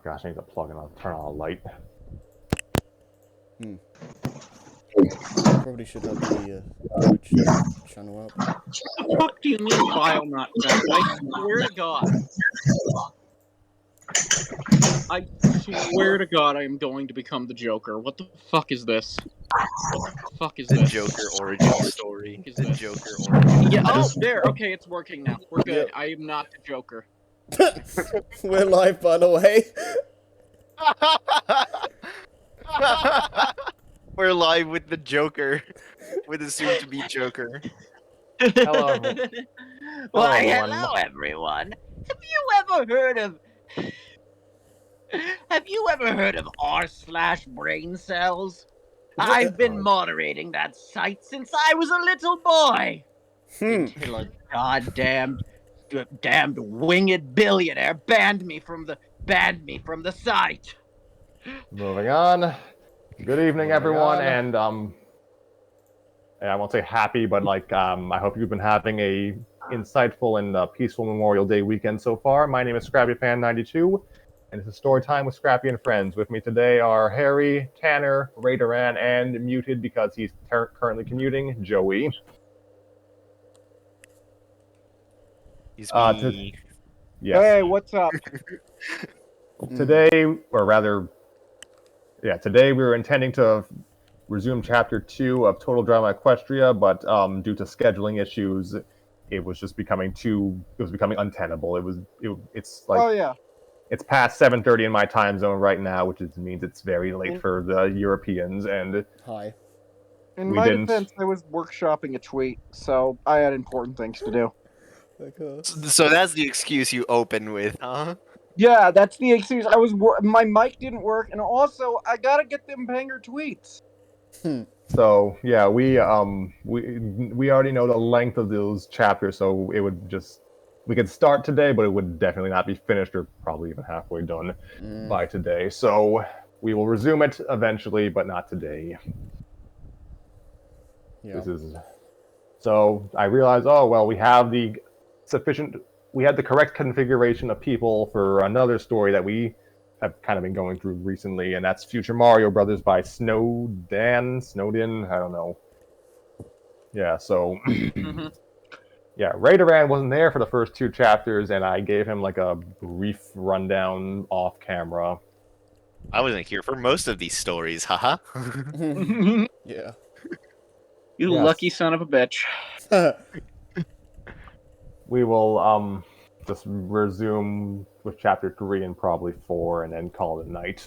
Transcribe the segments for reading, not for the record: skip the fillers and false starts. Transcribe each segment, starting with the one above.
Gosh, I need to plug in. I'll turn on a light. Probably should have the Twitch channel up. What the fuck do you mean file not found? I swear to God. I swear to God I am going to become the Joker. What the fuck is this? What the fuck is The this? Joker origin story. Is The this? Joker origin. Yeah, oh, there. Okay, it's working now. We're good. Yep. I am not the Joker. We're live, by the way. We're live with the Joker, with the soon-to-be Joker. Hello. Why, everyone. hello, everyone. Have you ever heard of r/brain cells? I've been moderating that site since I was a little boy. Until a damned winged billionaire banned me from the site. Moving on. Good evening, everyone, and I won't say happy, but I hope you've been having a insightful and peaceful Memorial Day weekend so far. My name is ScrappyFan92, and this is Story Time with Scrappy and Friends. With me today are Harry, Tanner, Raideran, and muted because he's currently commuting, Joey. He's me. Yes. Hey, what's up? Today we were intending to resume Chapter 2 of Total Drama Equestria, but due to scheduling issues, it was becoming untenable. It's like it's past 7:30 in my time zone right now, which means it's very late for the Europeans. And Hi. In my defense, I was workshopping a tweet, so I had important things to do. So that's the excuse you open with, huh? Yeah, that's the excuse. My mic didn't work, and also I gotta get them banger tweets. So yeah, we already know the length of those chapters, so we could start today, but it would definitely not be finished or probably even halfway done by today. So we will resume it eventually, but not today. Yeah. So I realized, we had the correct configuration of people for another story that we have kind of been going through recently, and that's Future Mario Brothers by Snowden, I don't know. Yeah, so yeah, Raideran wasn't there for the first two chapters, and I gave him like a brief rundown off camera. I wasn't here for most of these stories, haha. Yeah. You lucky son of a bitch. We will just resume with chapter 3 and probably 4 and then call it a night.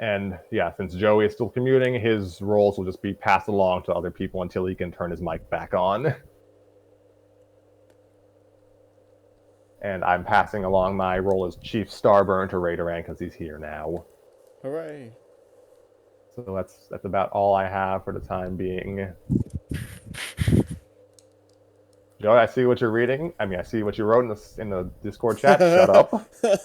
And yeah, since Joey is still commuting, his roles will just be passed along to other people until he can turn his mic back on. And I'm passing along my role as Chief Starburn to Raideran because he's here now. Hooray. So that's about all I have for the time being. Joey, I see what you're reading. I see what you wrote in the Discord chat. Shut up.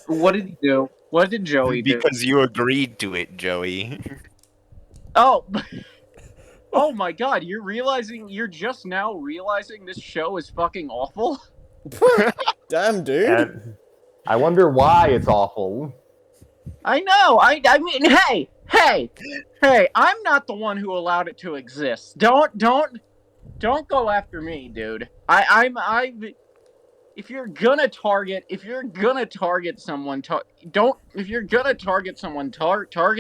What did he do? What did Joey do? Because you agreed to it, Joey. Oh, oh my God! You're just now realizing this show is fucking awful. Damn, dude. And I wonder why it's awful. I know. I mean, hey! I'm not the one who allowed it to exist. Don't go after me, dude. If you're gonna target someone, target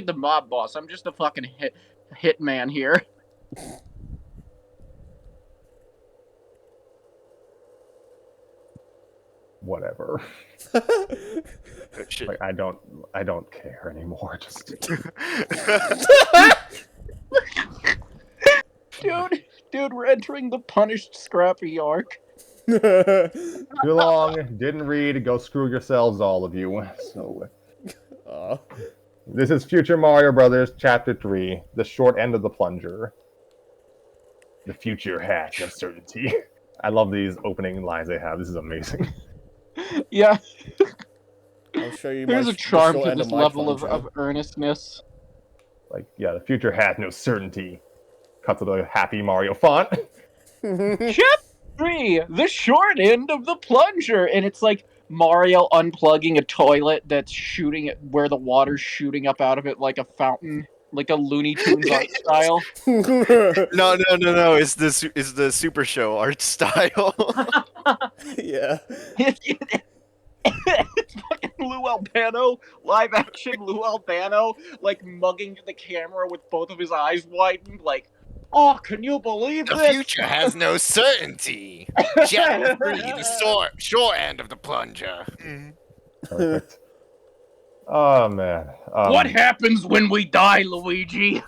the mob boss. I'm just a fucking hitman here. Whatever. Shit. Like I don't care anymore. Just Dude, we're entering the punished Scrappy arc. too long. Didn't read. Go screw yourselves, all of you. So this is Future Mario Brothers Chapter 3, the short end of the plunger. The future has no certainty. I love these opening lines they have. This is amazing. Yeah. I'll show you. There's a charm to this level of earnestness. Like, yeah, the future has no certainty. Cut to the happy Mario font. Chapter 3, the short end of the plunger, and it's like Mario unplugging a toilet that's shooting where the water's shooting up out of it like a fountain, like a Looney Tunes art style. No. It's the Super Show art style. Yeah. It's fucking Lou Albano, live action Lou Albano, like mugging the camera with both of his eyes widened, like, oh, can you believe The this? future has no certainty. Chapter 3, the short end of the plunger. Perfect. Oh man. What happens when we die, Luigi?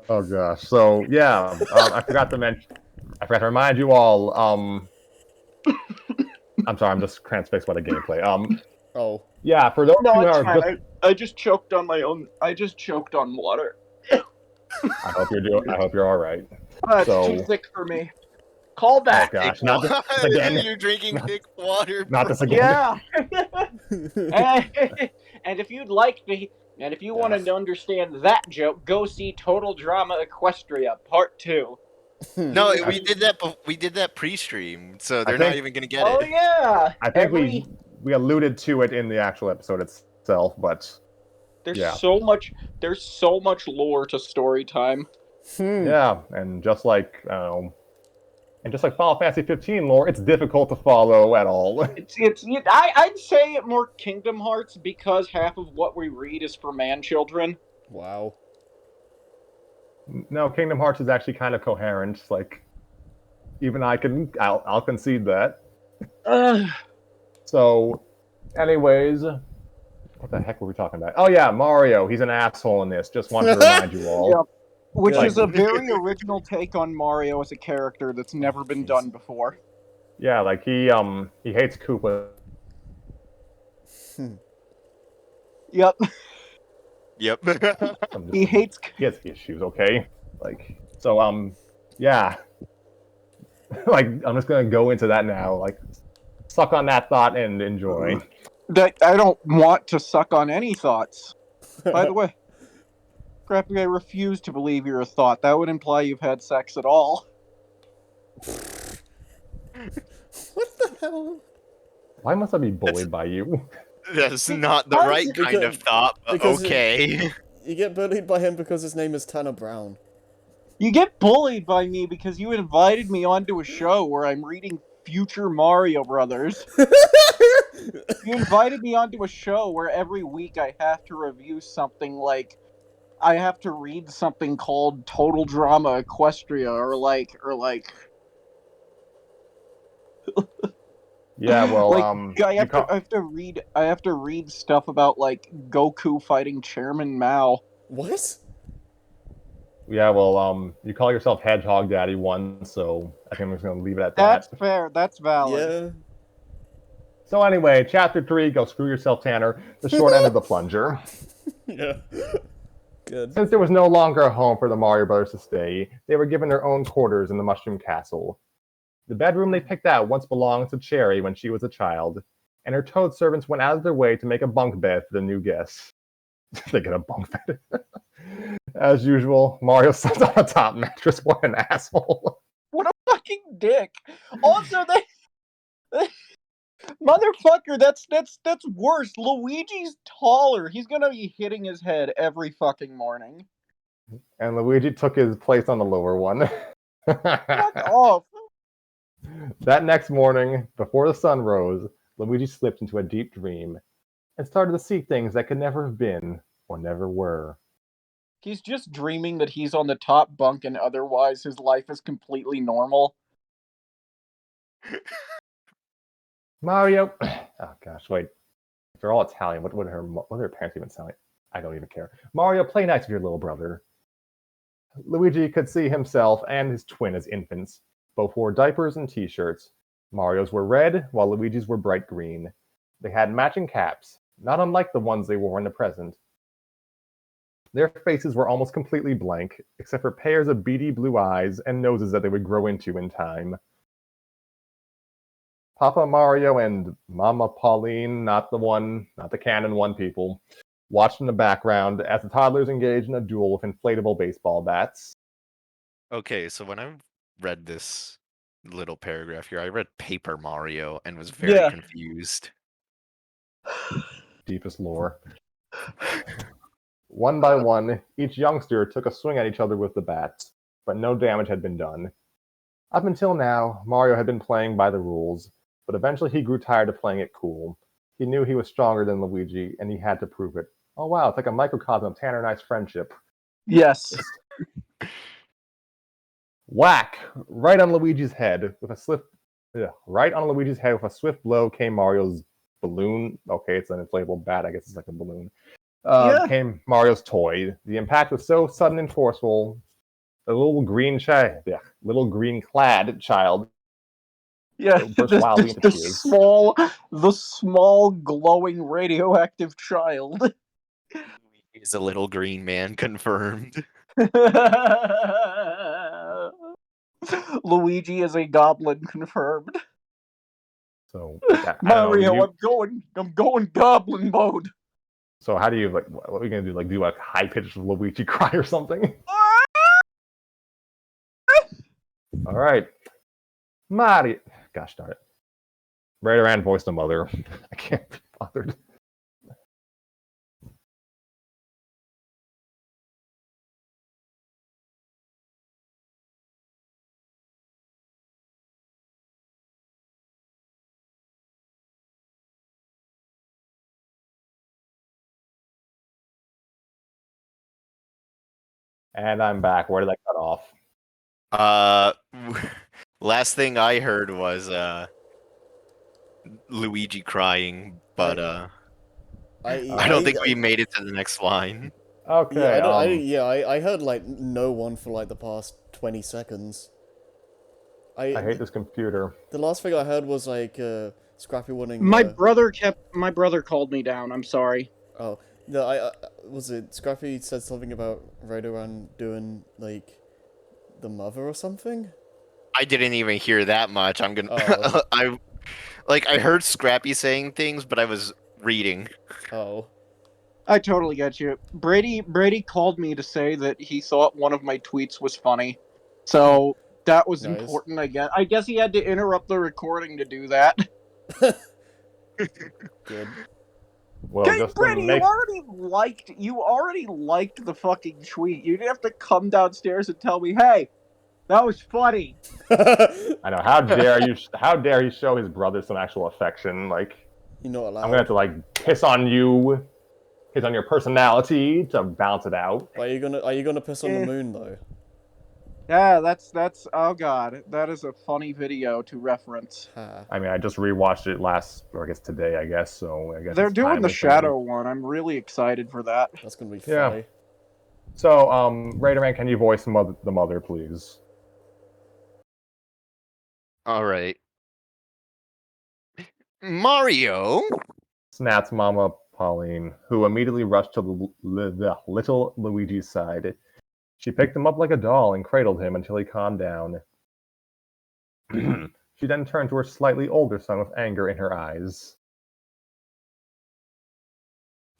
Oh gosh. So yeah, I forgot to remind you all. I'm sorry, I'm just transfixed by the gameplay. Oh. Yeah, for those No, who it's are fine. just, I just choked on my own. I just choked on water. I hope you're all right. It's So- too thick for me. Call Oh back. gosh, not this again. You're drinking thick water. Not this again. Yeah. And if you'd like to, and if you want to understand that joke, go see Total Drama Equestria Part 2. No, we did that. We did that pre-stream, so they're not think- even gonna get Oh it. yeah. I think we alluded to it in the actual episode itself, but There's yeah. so much lore to story time. yeah, and just like Final Fantasy 15 lore, it's difficult to follow at all. I'd say it more Kingdom Hearts because half of what we read is for man children. Wow. No, Kingdom Hearts is actually kind of coherent. Like, even I'll concede that. So, anyways, what the heck were we talking about? Oh yeah, Mario. He's an asshole in this. Just wanted to remind you all. Yep. Which Like- is a very original take on Mario as a character that's never been done before. Yeah, like he hates Koopa. Yep. Yep. He hates. He has issues. Okay, like so. Yeah. Like I'm just gonna go into that now. Like, suck on that thought and enjoy. That I don't want to suck on any thoughts. By the way, Scrappy, I refuse to believe you're a thought. That would imply you've had sex at all. What the hell? Why must I be bullied by you? That's not the How right is it- kind of thought, but because okay. You get bullied by him because his name is Tanner Brown. You get bullied by me because you invited me onto a show where I'm reading future Mario Brothers. You invited me onto a show where every week I have to review something like I have to read something called Total Drama Equestria or like Yeah, well, I have to read stuff about like Goku fighting Chairman Mao. What? yeah, well, you call yourself Hedgehog Daddy once, so I think I'm just gonna leave it at That's that. fair. That's valid. Yeah. So anyway, chapter 3, go screw yourself, Tanner. The short end of the plunger. Yeah. Good. Since there was no longer a home for the Mario Brothers to stay, they were given their own quarters in the Mushroom Castle. The bedroom they picked out once belonged to Cherry when she was a child, and her toad servants went out of their way to make a bunk bed for the new guests. They get a bunk bed. As usual, Mario slept on a top mattress. What an asshole. What a fucking dick. Also, they motherfucker, that's worse. Luigi's taller. He's gonna be hitting his head every fucking morning. And Luigi took his place on the lower one. Fuck off. That next morning, before the sun rose, Luigi slipped into a deep dream and started to see things that could never have been or never were. He's just dreaming that he's on the top bunk and otherwise his life is completely normal. Mario, oh gosh, wait. If they're all Italian, what do their parents even sound like? I don't even care. Mario, play nice with your little brother. Luigi could see himself and his twin as infants. Both wore diapers and t-shirts. Mario's were red, while Luigi's were bright green. They had matching caps, not unlike the ones they wore in the present. Their faces were almost completely blank, except for pairs of beady blue eyes and noses that they would grow into in time. Papa Mario and Mama Pauline, not the canon one people, watched in the background as the toddlers engaged in a duel with inflatable baseball bats. Okay, so when I read this little paragraph here. I read Paper Mario and was very confused. Deepest lore. One by one, each youngster took a swing at each other with the bats, but no damage had been done. Up until now, Mario had been playing by the rules, but eventually he grew tired of playing it cool. He knew he was stronger than Luigi, and he had to prove it. Oh wow, it's like a microcosm of Tanner and I's friendship. Yes. Whack! Right on Luigi's head with a swift blow came Mario's balloon. Okay, it's an inflatable bat. I guess it's like a balloon. Came Mario's toy. The impact was so sudden and forceful. The little green clad child. The small glowing radioactive child. He's a little green man, confirmed. Luigi is a goblin, confirmed. So Mario, I'm going goblin mode. So how do you what are we gonna do? Like do a high pitched Luigi cry or something? All right, Mario. Gosh darn it! Raideran voiced the mother. I can't be bothered. And I'm back. Where did I cut off? Last thing I heard was Luigi crying, but I don't think we made it to the next line. Okay. I heard like no one for like the past 20 seconds. I hate this computer. The last thing I heard was like Scrappy wanting. My brother called me down. I'm sorry. Oh no, was it Scrappy said something about Raideran doing like the mother or something? I didn't even hear that much. I'm gonna. Oh. I heard Scrappy saying things, but I was reading. Oh. I totally get you. Brady called me to say that he thought one of my tweets was funny. So that was Nice. important, I guess. I guess he had to interrupt the recording to do that. Good. Well, Hey, just Brady, make... you already liked the fucking tweet. You didn't have to come downstairs and tell me, hey, that was funny. I know. How dare you? How dare he show his brother some actual affection? Like, You're not allowed. I'm gonna have to like piss on you, piss on your personality to balance it out. Are you gonna piss on the moon though? Yeah, that's oh god, that is a funny video to reference. I mean, I just rewatched it I guess today, I guess. So I guess they're doing the Shadow one. I'm really excited for that. That's gonna be funny. Yeah. So, Raiderman, can you voice the mother, please? All right. Mario! Snapped Mama Pauline, who immediately rushed to the little Luigi's side. She picked him up like a doll and cradled him until he calmed down. She then turned to her slightly older son with anger in her eyes.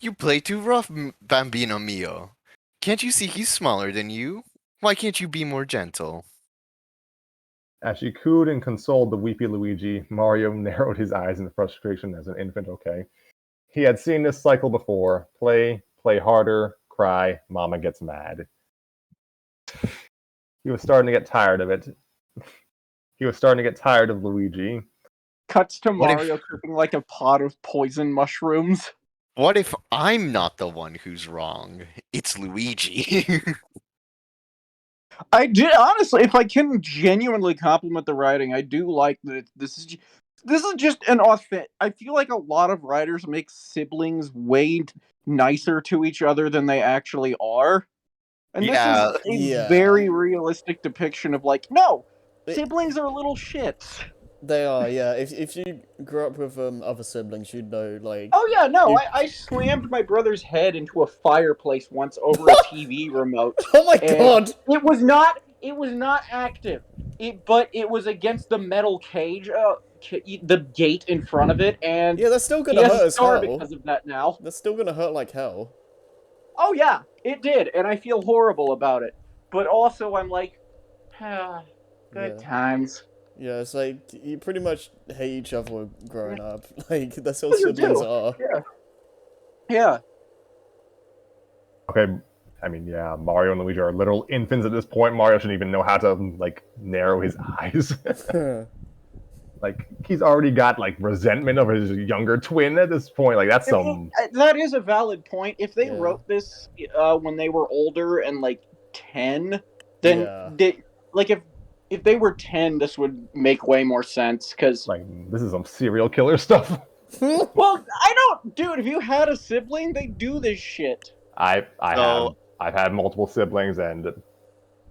You play too rough, Bambino mio. Can't you see he's smaller than you? Why can't you be more gentle? As she cooed and consoled the weepy Luigi, Mario narrowed his eyes in frustration as an infant. Okay. He had seen this cycle before. Play harder, cry, Mama gets mad. He was starting to get tired of it. He was starting to get tired of Luigi. Cuts to Mario cooking like a pot of poison mushrooms. What if I'm not the one who's wrong? It's Luigi. I did honestly, if I can genuinely compliment the writing, I do like that. This is just an authentic. I feel like a lot of writers make siblings way nicer to each other than they actually are, and this is a very realistic depiction of like, no, siblings are little shits. They are, yeah. If you grew up with other siblings, you'd know, like... Oh yeah, no, I slammed my brother's head into a fireplace once over a TV remote. Oh my god! It was not active. But it was against the metal cage, the gate in front of it, and... Yeah, that's still gonna hurt as hell. Because of that now. That's still gonna hurt like hell. Oh yeah, it did, and I feel horrible about it. But also, I'm like, good times. Yeah, it's like you pretty much hate each other growing up. Like that's all You siblings do. are. Yeah. Okay, I mean, yeah, Mario and Luigi are literal infants at this point. Mario shouldn't even know how to like narrow his eyes. Like he's already got like resentment of his younger twin at this point. Like that's some. That is a valid point. If they Yeah. wrote this when they were older and like 10, then Yeah. if they were 10, this would make way more sense. Because Like this is some serial killer stuff. well, I don't, dude. If you had a sibling, they do this shit. I've So- had multiple siblings, and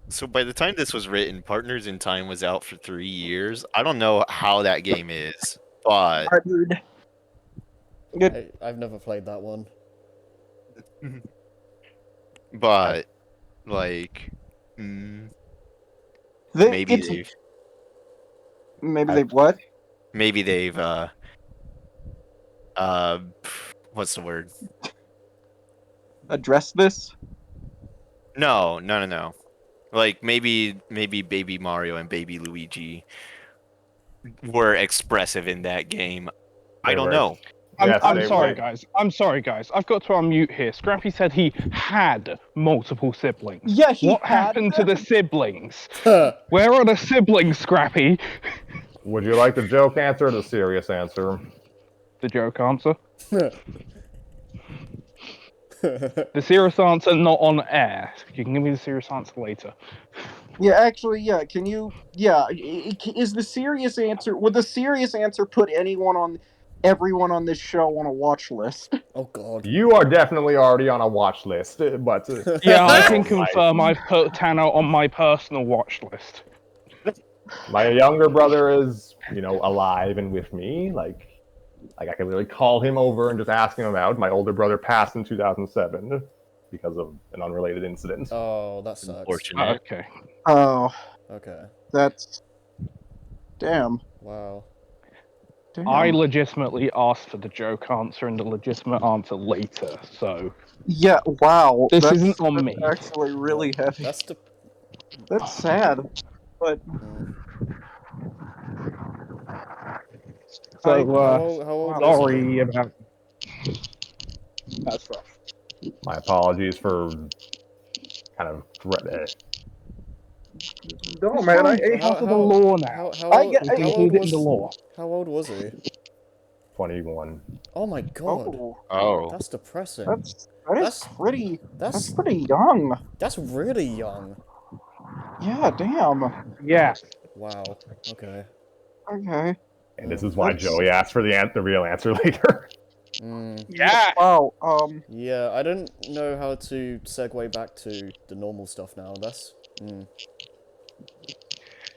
So by the time this was written, Partners in Time was out for 3 years. I don't know how that game is, but I've never played that one. like Maybe maybe they've they what? maybe they've what's the word? Address this? No. Like maybe Baby Mario and Baby Luigi were expressive in that game. I They don't were. know. Yes, I'm they sorry, were. guys. I'm sorry, guys. I've got to unmute here. Scrappy said he had multiple siblings. Yeah, he What had happened to them. the siblings? Where are the siblings, Scrappy? Would you like the joke answer or the serious answer? The joke answer. The serious answer not on air. You can give me the serious answer later. Yeah, actually, yeah. Can you? Yeah, is the serious answer? Would the serious answer put everyone on this show on a watch list? Oh God. You are definitely already on a watch list, but Yeah, I can Oh, my. confirm I've put Tano on my personal watch list. my younger brother is, alive and with me. Like I can literally call him over and just ask him about. My older brother passed in 2007 because of an unrelated incident. Oh, that sucks. Unfortunate. Okay. Oh, Okay. that's damn. Wow. Damn. I legitimately asked for the joke answer and the legitimate answer later, so Yeah. Wow. this that's, isn't on that's me. Actually, really heavy. That's the. That's sad. But Mm. So, How old was sorry about. That's rough. My apologies for kind of no, man. he? Part of the law now. How I old, get- We can how include old it in was the law. How old was he? 21. Oh my God. Oh, Oh. That's depressing. that's That's- pretty. That's That's pretty young. that's really young. Yeah. Damn. Yeah. Wow. Okay. Okay. And this is why That's- Joey asked for the real answer later. Mm. Yeah. Wow. Yeah, I don't know how to segue back to the normal stuff now. That's. Mm.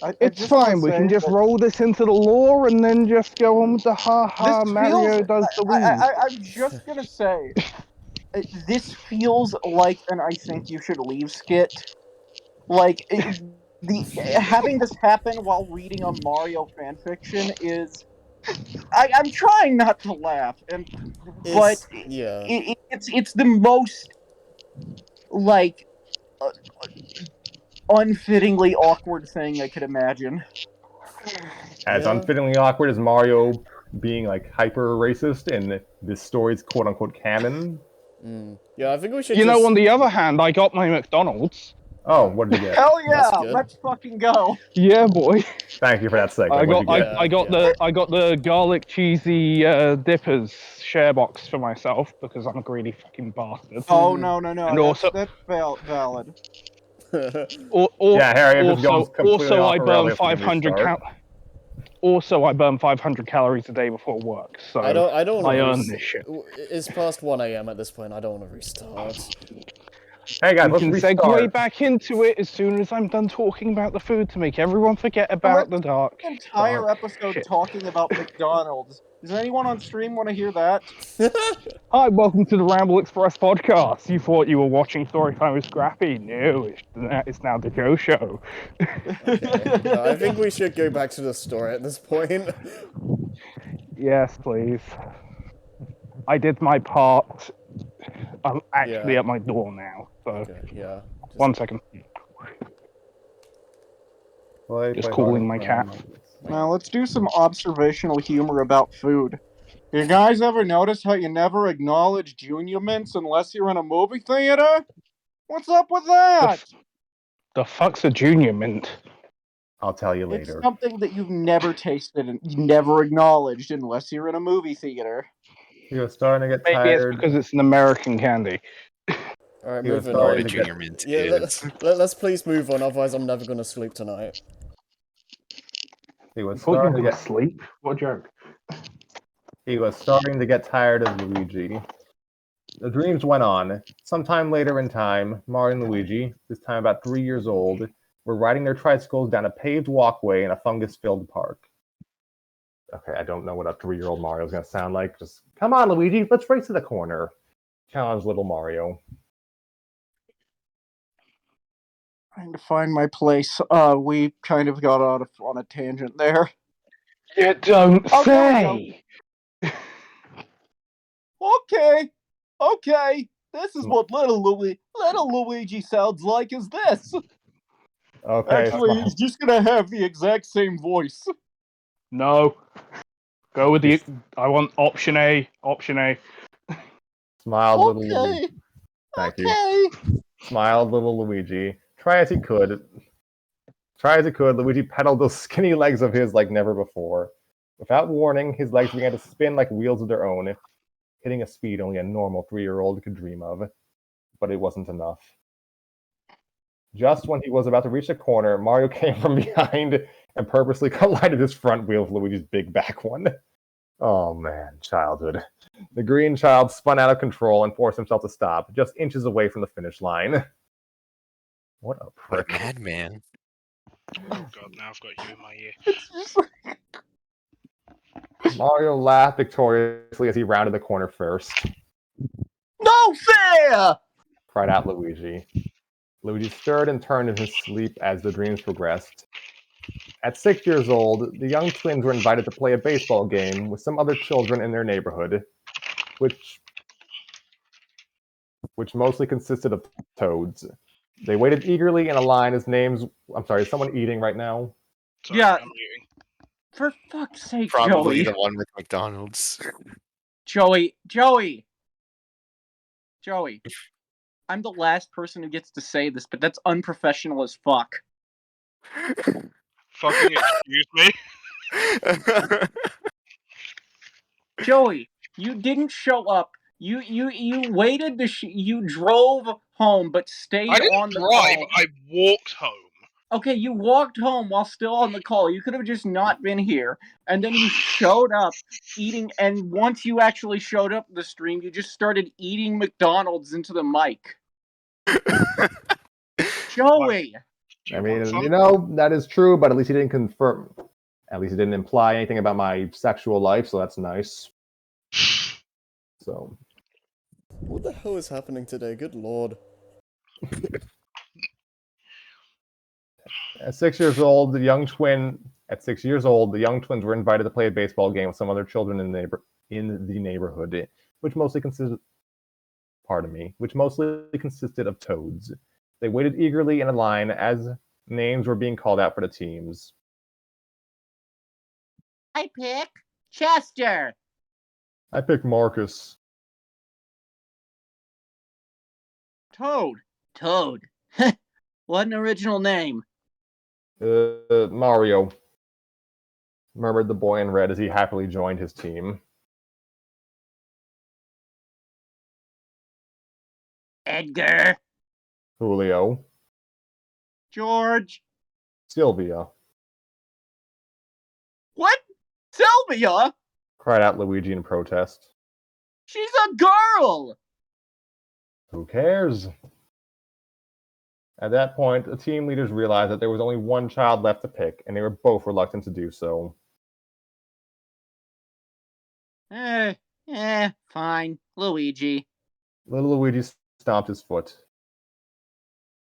I It's just wanna fine. We can say just that roll this into the law and then just go on with the ha-ha this Mario feels. does the weed. I'm just gonna say, this feels like an I think you should leave skit. Like having this happen while reading a Mario fanfiction is. I'm trying not to laugh, but Yeah. it's the most like unfittingly awkward thing I could imagine. As Yeah. unfittingly awkward as Mario being like hyper racist and this story's quote unquote canon. Mm. Yeah, I think we should You just. know, on the other hand, I got my McDonald's. Oh, what did you get? Hell yeah, That's good. let's fucking go. Yeah, boy. Thank you for that segue. I What'd got you get? I got Yeah. the garlic cheesy dippers share box for myself because I'm a greedy fucking bastard. Oh no, And that's, also- that's valid. Yeah, Harry, if this goes completely also off I the burn rails, we can 500 restart. Also, I burn 500 calories a day before work, so I don't. I wanna earn this shit. It's past 1 a.m. at this point. I don't want to restart. Hey guys, We let's can restart. segue back into it as soon as I'm done talking about the food to make everyone forget about the dark. Entire dark episode shit. talking about McDonald's. Does anyone on stream want to hear that? Hi, welcome to the Ramble Express podcast. You thought you were watching Storytime with Scrappy? No, it's now the Joe Show. Okay. No, I think we should go back to the story at this point. Yes, please. I did my part. I'm actually Yeah. at my door now, so Okay. Yeah. one second. Play Just calling my hard cat. and Now let's do some observational humor about food. You guys ever notice how you never acknowledge Junior Mints unless you're in a movie theater? What's up with that? The fuck's a junior mint? I'll tell you It's later. something that you've never tasted and you never acknowledged unless you're in a movie theater. You're starting to get Maybe it's tired. because it's an American candy. Alright, You're moving sorry on. to Junior Mint Yeah, is. let's please move on, otherwise I'm never gonna sleep tonight. He was I thought you were starting to going to get sleep. What a joke. He was starting to get tired of Luigi. The dreams went on. Sometime later in time, Mario and Luigi, this time about 3 years old, were riding their tricycles down a paved walkway in a fungus-filled park. Okay, I don't know what a 3-year-old Mario is going to sound like. Just, come on, Luigi, let's race to the corner. Challenged little Mario. Trying to find my place. We kind of got on a tangent there. You don't Oh, there say! Okay. This is what little Luigi sounds like. Is this? Okay, Actually, he's just gonna have the exact same voice. No. Go with the... I want option A. Option A. smiled little Luigi. Okay. Thank you. Okay. Smiled little Luigi. Try as he could, Luigi pedaled those skinny legs of his like never before. Without warning, his legs began to spin like wheels of their own, hitting a speed only a normal 3-year-old could dream of. But it wasn't enough. Just when he was about to reach the corner, Mario came from behind and purposely collided his front wheel with Luigi's big back one. Oh man, childhood. The green child spun out of control and forced himself to stop, just inches away from the finish line. What a What a prick. madman. Oh god, now I've got you in my ear. It's just Mario laughed victoriously as he rounded the corner first, No fair! cried out Luigi. Luigi stirred and turned in his sleep as the dreams progressed. At 6 years old, the young twins were invited to play a baseball game with some other children in their neighborhood, which mostly consisted of toads. They waited eagerly in a line as names... I'm sorry, is someone eating right now? Sorry, Yeah. I'm muting. for fuck's sake, Probably Joey. the one with McDonald's. Joey. I'm the last person who gets to say this, but that's unprofessional as fuck. Fucking excuse me. Joey, you didn't show up. You waited to you drove home but stayed I didn't on the drive, call. I walked home. Okay, you walked home while still on the call. You could have just not been here. And then you showed up eating, and once you actually showed up the stream, you just started eating McDonald's into the mic. Joey! Do I you want mean, some? you know, that is true, but at least he didn't confirm. At least he didn't imply anything about my sexual life, so that's nice. So, What the hell is happening today? Good lord. at 6 years old, the young twins were invited to play a baseball game with some other children in the neighborhood, which mostly consisted of toads. They waited eagerly in a line as names were being called out for the teams. I pick Chester. I picked Marcus. Toad. What an original name. Mario, murmured the boy in red as he happily joined his team. Edgar. Julio. George. Sylvia, What? Sylvia? cried out Luigi in protest. She's a girl! Who cares? At that point, the team leaders realized that there was only one child left to pick, and they were both reluctant to do so. Fine. Luigi. Little Luigi stomped his foot.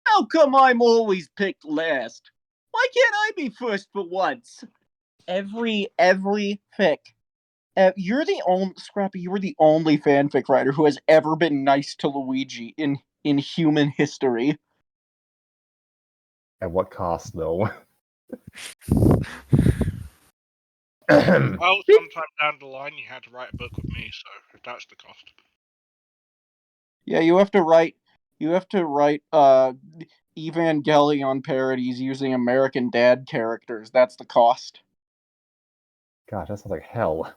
How come I'm always picked last? Why can't I be first for once? Every fic. You're the only Scrappy. You're the only fanfic writer who has ever been nice to Luigi in human history. At what cost, though? Well, sometime down the line, you had to write a book with me, so that's the cost. Yeah, you have to write Evangelion parodies using American Dad characters. That's the cost. Gosh, that sounds like hell.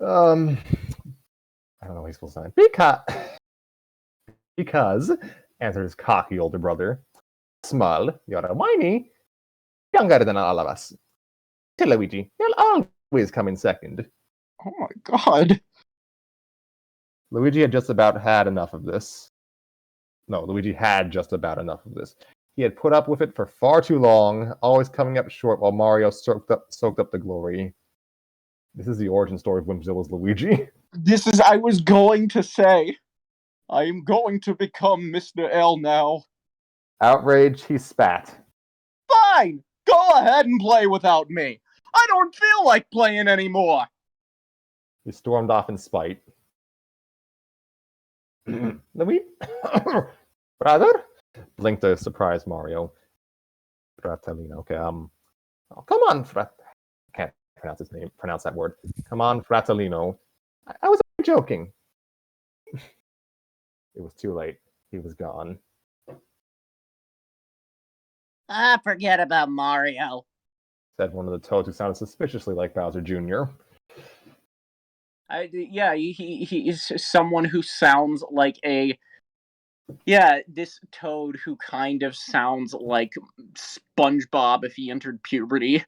I don't know what he's supposed to say. Because, answered his cocky older brother, Small, you're a whiny, younger than all of us. To Luigi, you'll always come in second. Oh my god. Luigi had just about had enough of this. No, Luigi had just about enough of this. He had put up with it for far too long, always coming up short while Mario soaked up the glory. This is the origin story of Whimsilla's Luigi. I was going to say, I am going to become Mr. L now. Outraged, he spat. Fine! Go ahead and play without me. I don't feel like playing anymore. He stormed off in spite. Luigi? Brother? Blinked a surprised Mario. Fratellino. Okay, oh, come on, I can't pronounce that word. Come on, Fratellino. I was joking. It was too late. He was gone. Forget about Mario. Said one of the toads who sounded suspiciously like Bowser Jr. He is someone who sounds like this toad who kind of sounds like SpongeBob if he entered puberty.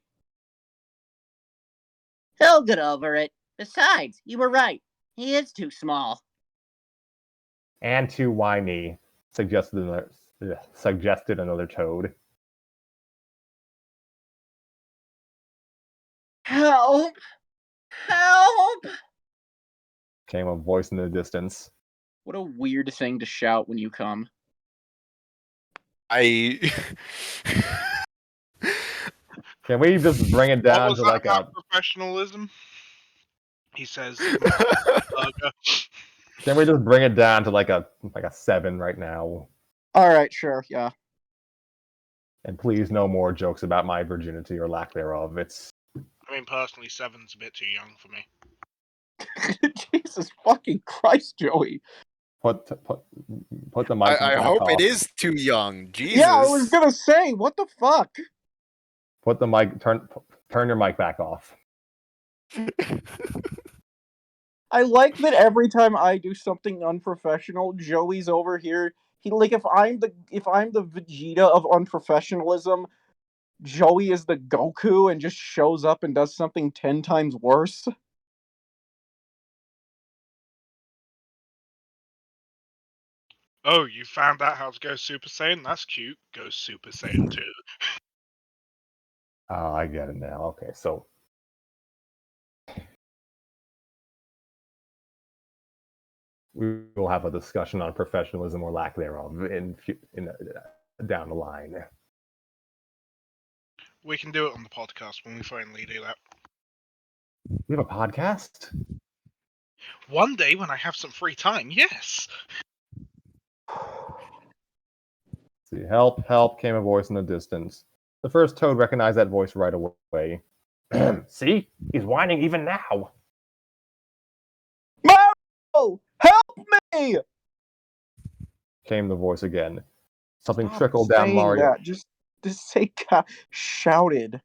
He'll get over it. Besides, you were right. He is too small. And too whiny, suggested another toad. Help! Help! Came a voice in the distance. What a weird thing to shout when you come. I Can we just bring it What down was to that like about professionalism? He says, burger. Can we just bring it down to like a 7 right now? Alright, sure, yeah. And please, no more jokes about my virginity or lack thereof. It's. I mean, personally, 7's a bit too young for me. Jesus fucking Christ, Joey. Put the mic. I back hope off. it is too young. Jesus. Yeah, I was gonna say, what the fuck? Put the mic. Turn your mic back off. I like that every time I do something unprofessional, Joey's over here. He like if I'm the Vegeta of unprofessionalism, Joey is the Goku and just shows up and does something 10 times worse. Oh, you found out how to go Super Saiyan? That's cute. Go Super Saiyan 2. Oh, I get it now. Okay, so. We will have a discussion on professionalism or lack thereof down the line. We can do it on the podcast when we finally do that. We have a podcast? One day when I have some free time, yes. See, help, came a voice in the distance. The first toad recognized that voice right away. See? He's whining even now. Mario! Help me! Came the voice again. Something Stop trickled down saying Mario. that. Just say shouted.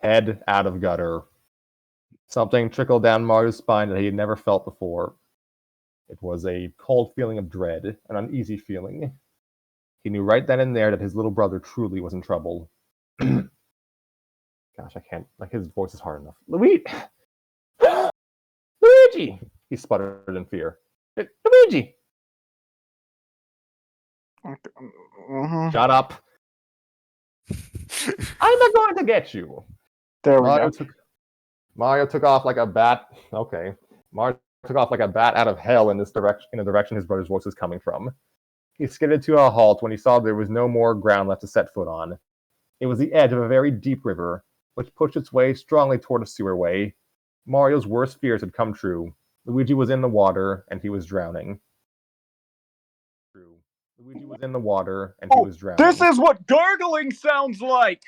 Head out of gutter. Something trickled down Mario's spine that he had never felt before. It was a cold feeling of dread, an uneasy feeling. He knew right then and there that his little brother truly was in trouble. Gosh, I can't. Like, his voice is hard enough. Luigi! Luigi! He sputtered in fear. Luigi! Shut up. I'm not going to get you. There we go. Mario took off like a bat. Okay. Mario took off like a bat out of hell in the direction his brother's voice was coming from. He skidded to a halt when he saw there was no more ground left to set foot on. It was the edge of a very deep river, which pushed its way strongly toward a sewerway. Mario's worst fears had come true. Luigi was in the water, and he was drowning. Luigi was in the water, and he was drowning. This is what gargling sounds like!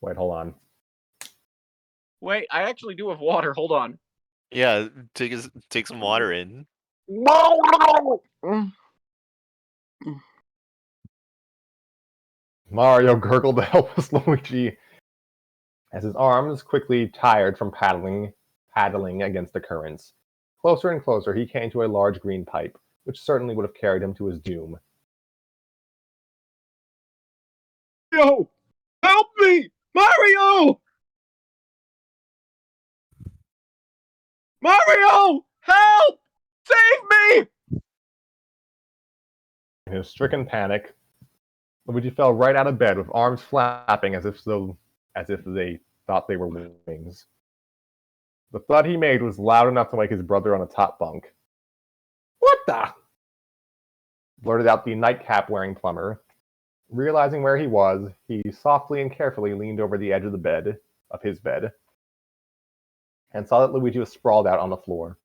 Wait, hold on. Wait, I actually do have water. Hold on. Yeah, take some water in. Mario gurgled to help us Luigi as his arms quickly tired from paddling against the currents. Closer and closer, he came to a large green pipe, which certainly would have carried him to his doom. Mario! Help me! Mario! Mario! Help! Save me! In his stricken panic, Luigi fell right out of bed with arms flapping as if they thought they were wings. The thud he made was loud enough to wake his brother on the top bunk. "What the?" blurted out the nightcap-wearing plumber. Realizing where he was, he softly and carefully leaned over the edge of his bed, and saw that Luigi was sprawled out on the floor.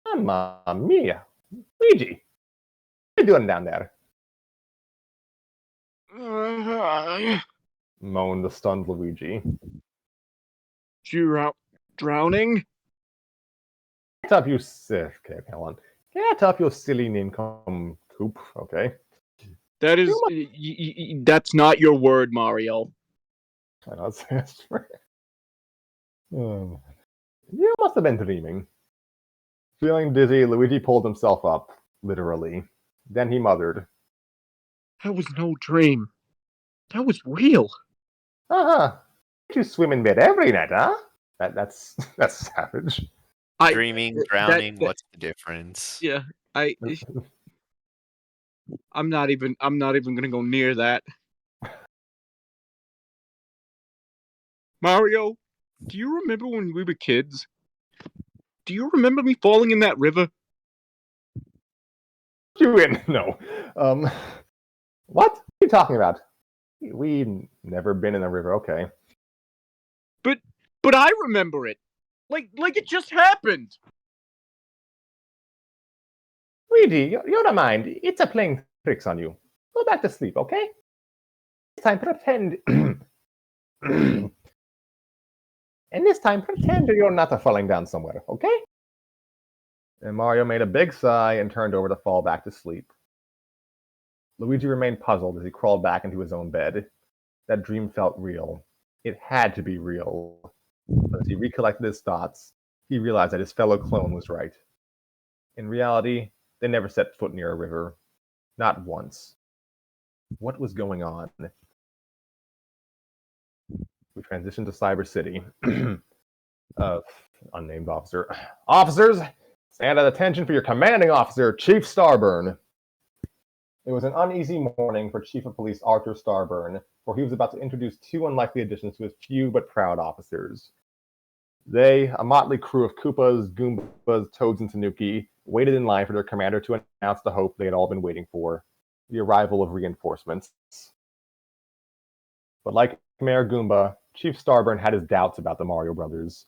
"Mamma mia! Luigi, what are you doing down there?" moaned the stunned Luigi. Drowning? Get up, you okay, hold on. Get up, you silly nincompoop. Okay. That is, that's not your word, Mario. I know it's You must have been dreaming. Feeling dizzy, Luigi pulled himself up, literally. Then he muttered, That was no dream. That was real. "Uh-huh. You swim in bed every night, huh?" That's savage. Dreaming, drowning, what's the difference? Yeah, I'm not even gonna go near that. Mario, do you remember when we were kids? Do you remember me falling in that river? You in? No. What are you talking about? We never been in a river, okay. But I remember it. Like it just happened. Luigi, you don't mind. It's a playing tricks on you. Go back to sleep, okay? This time pretend and this time pretend you're not falling down somewhere, okay? And Mario made a big sigh and turned over to fall back to sleep. Luigi remained puzzled as he crawled back into his own bed. That dream felt real. It had to be real. But as he recollected his thoughts, he realized that his fellow clone was right. In reality, they never set foot near a river. Not once. What was going on? We transitioned to Cyber City. Unnamed officer. Officers, stand at attention for your commanding officer, Chief Starburn. It was an uneasy morning for Chief of Police Arthur Starburn, for he was about to introduce two unlikely additions to his few but proud officers. They, a motley crew of Koopas, Goombas, Toads, and Tanuki, waited in line for their commander to announce the hope they had all been waiting for, the arrival of reinforcements. But like Mayor Goomba, Chief Starburn had his doubts about the Mario Brothers.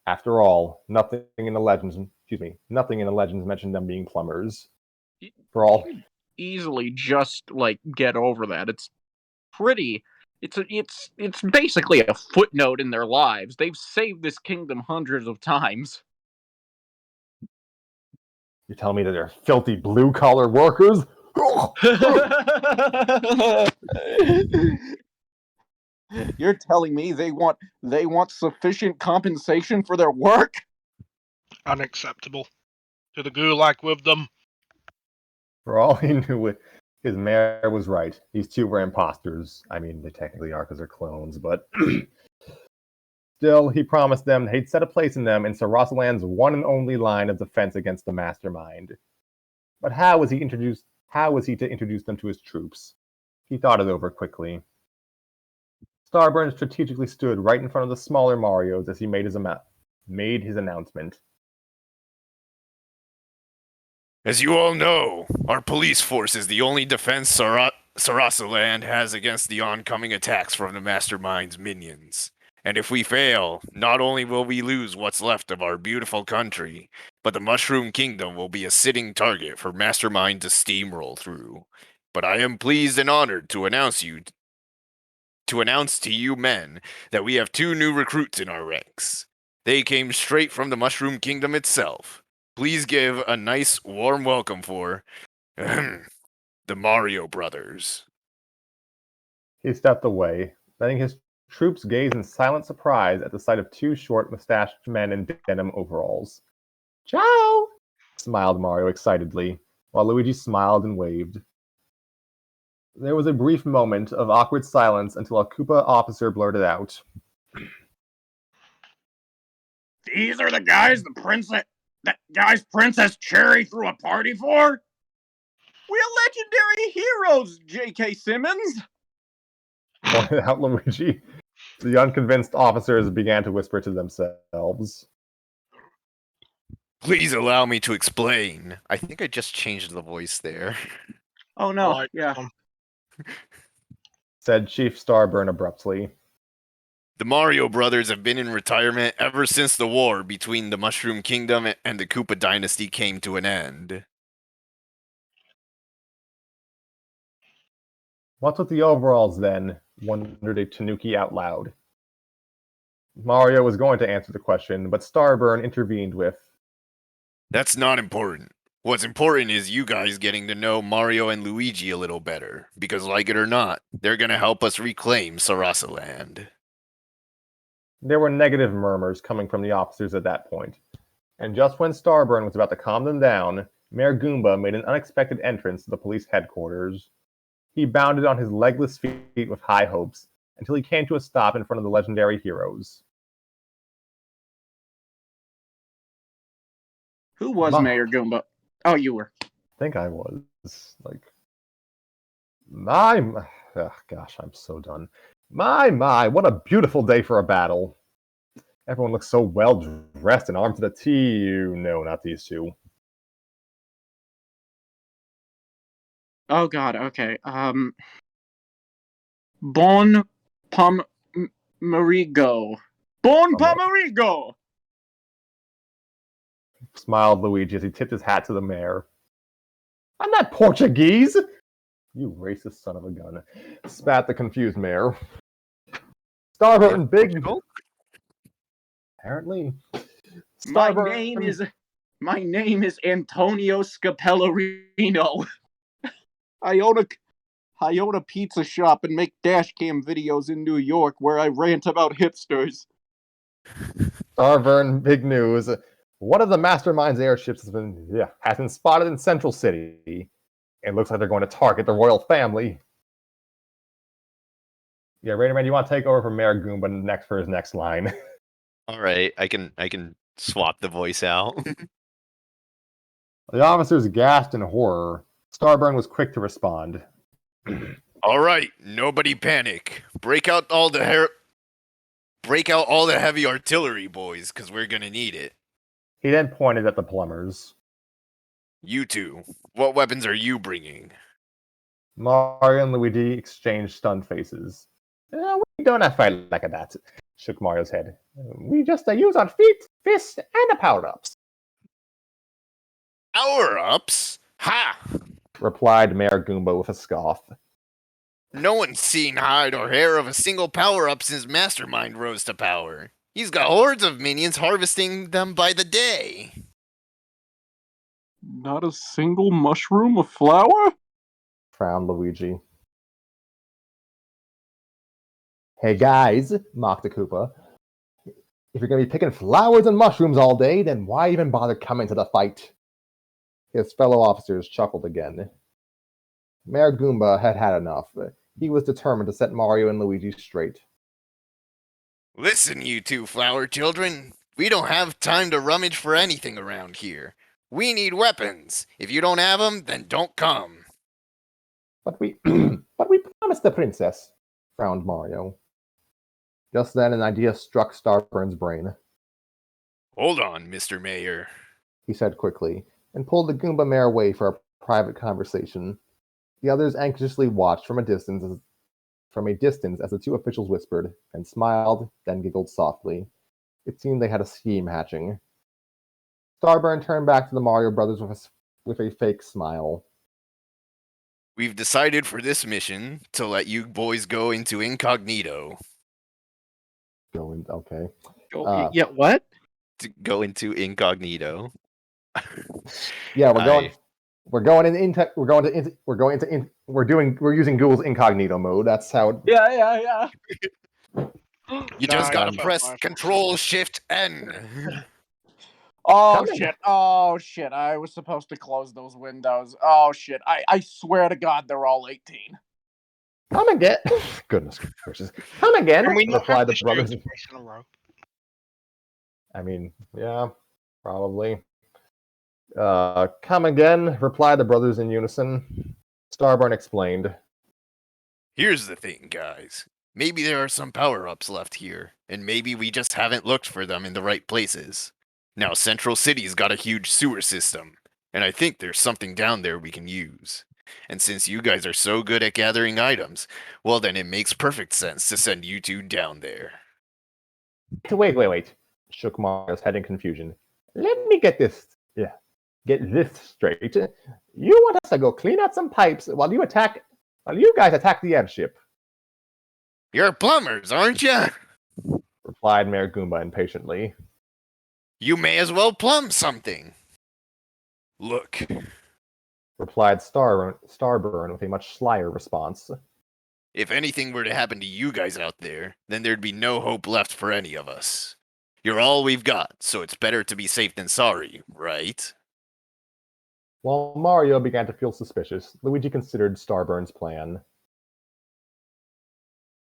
After all, nothing in the legends mentioned them being plumbers. For all Easily just get over that. It's pretty. It's basically a footnote in their lives. They've saved this kingdom hundreds of times. You tell me that they're filthy blue-collar workers? You're telling me they want sufficient compensation for their work? Unacceptable. To the gulag with them. For all he knew, his mayor was right. These two were imposters. I mean, they technically are because they're clones, but still, he promised them he'd set a place in them in Sir Rosaland's one and only line of defense against the mastermind. But how was he to introduce them to his troops? He thought it over quickly. Starburn strategically stood right in front of the smaller Marios as he made his announcement. As you all know, our police force is the only defense Sarasaland has against the oncoming attacks from the Mastermind's minions. And if we fail, not only will we lose what's left of our beautiful country, but the Mushroom Kingdom will be a sitting target for Mastermind to steamroll through. But I am pleased and honored to announce you to announce to you men that we have 2 new recruits in our ranks. They came straight from the Mushroom Kingdom itself. Please give a nice, warm welcome for the Mario Brothers. He stepped away, letting his troops gaze in silent surprise at the sight of 2 short, mustached men in denim overalls. Ciao! Smiled Mario excitedly, while Luigi smiled and waved. There was a brief moment of awkward silence until a Koopa officer blurted out. These are the guys Princess Cherry threw a party for? We're legendary heroes, J.K. Simmons! Pointed out Luigi. The unconvinced officers began to whisper to themselves. Please allow me to explain. I think I just changed the voice there. Oh I no, like yeah. Said Chief Starburn abruptly. The Mario Brothers have been in retirement ever since the war between the Mushroom Kingdom and the Koopa Dynasty came to an end. What's with the overalls, then? Wondered a Tanuki out loud. Mario was going to answer the question, but Starburn intervened with, That's not important. What's important is you guys getting to know Mario and Luigi a little better, because like it or not, they're gonna help us reclaim Sarasa Land. There were negative murmurs coming from the officers at that point, and just when Starburn was about to calm them down, Mayor Goomba made an unexpected entrance to the police headquarters. He bounded on his legless feet with high hopes, until he came to a stop in front of the legendary heroes. Who was Mayor Goomba? Oh, you were. I think I was. Gosh, I'm so done. My, what a beautiful day for a battle. Everyone looks so well dressed and armed to the teeth. No, not these 2. Oh god, okay. Bon Pomerigo. Bon Pomerigo! Smiled Luigi as he tipped his hat to the mayor. I'm not Portuguese! You racist son of a gun. Spat the confused mayor. Starburn Big... Apparently. My name is Antonio Scapellarino. I own a pizza shop and make dashcam videos in New York where I rant about hipsters. Starburn Big News. One of the Mastermind's airships has been spotted in Central City. It looks like they're going to target the royal family. Yeah, Raiderman, you want to take over from Mayor Goomba next for his next line? All right, I can swap the voice out. The officers gasped in horror. Starburn was quick to respond. All right, nobody panic. Break out all the heavy artillery, boys, because we're gonna need it. He then pointed at the plumbers. You 2, what weapons are you bringing? Mario and Luigi exchanged stunned faces. We don't have to fight like that, shook Mario's head. We just use our feet, fists, and the power-ups. Power-ups? Ha! Replied Mayor Goomba with a scoff. No one's seen hide or hair of a single power-up since Mastermind rose to power. He's got hordes of minions harvesting them by the day. Not a single mushroom of flower? Frowned Luigi. Hey guys, mocked the Koopa. If you're going to be picking flowers and mushrooms all day, then why even bother coming to the fight? His fellow officers chuckled again. Mayor Goomba had had enough. He was determined to set Mario and Luigi straight. Listen, you 2 flower children. We don't have time to rummage for anything around here. We need weapons. If you don't have them, then don't come. But we promised the princess, frowned Mario. Just then, an idea struck Starburn's brain. Hold on, Mr. Mayor, he said quickly, and pulled the Goomba Mayor away for a private conversation. The others anxiously watched from a distance as the 2 officials whispered, and smiled, then giggled softly. It seemed they had a scheme hatching. Starburn turned back to the Mario brothers with a fake smile. We've decided for this mission to let you boys go into incognito. Going okay. Yeah, what? To go into incognito. Yeah, we're going. I- We're using Google's incognito mode. That's how. Yeah. You just Nah, gotta you press fuck. Control Shift N. Oh Come in. shit! Oh shit! I was supposed to close those windows. Oh shit! I swear to God, they're all 18. Come again. Goodness gracious. Come again. Can we not have Replied the this brothers. show twice in a row? I mean, yeah, probably. Come again. Replied the brothers in unison. Starburn explained. Here's the thing, guys. Maybe there are some power-ups left here, and maybe we just haven't looked for them in the right places. Now, Central City's got a huge sewer system, and I think there's something down there we can use. And since you guys are so good at gathering items, well then it makes perfect sense to send you two down there. Wait. Shook Mario's head in confusion. Let me get this. Yeah, get this straight. You want us to go clean out some pipes while you guys attack the airship? You're plumbers, aren't you? Replied Mayor Goomba impatiently. You may as well plumb something. Look, Replied Starburn with a much slyer response. if anything were to happen to you guys out there, then there'd be no hope left for any of us. You're all we've got, so it's better to be safe than sorry, right? While Mario began to feel suspicious, Luigi considered Starburn's plan.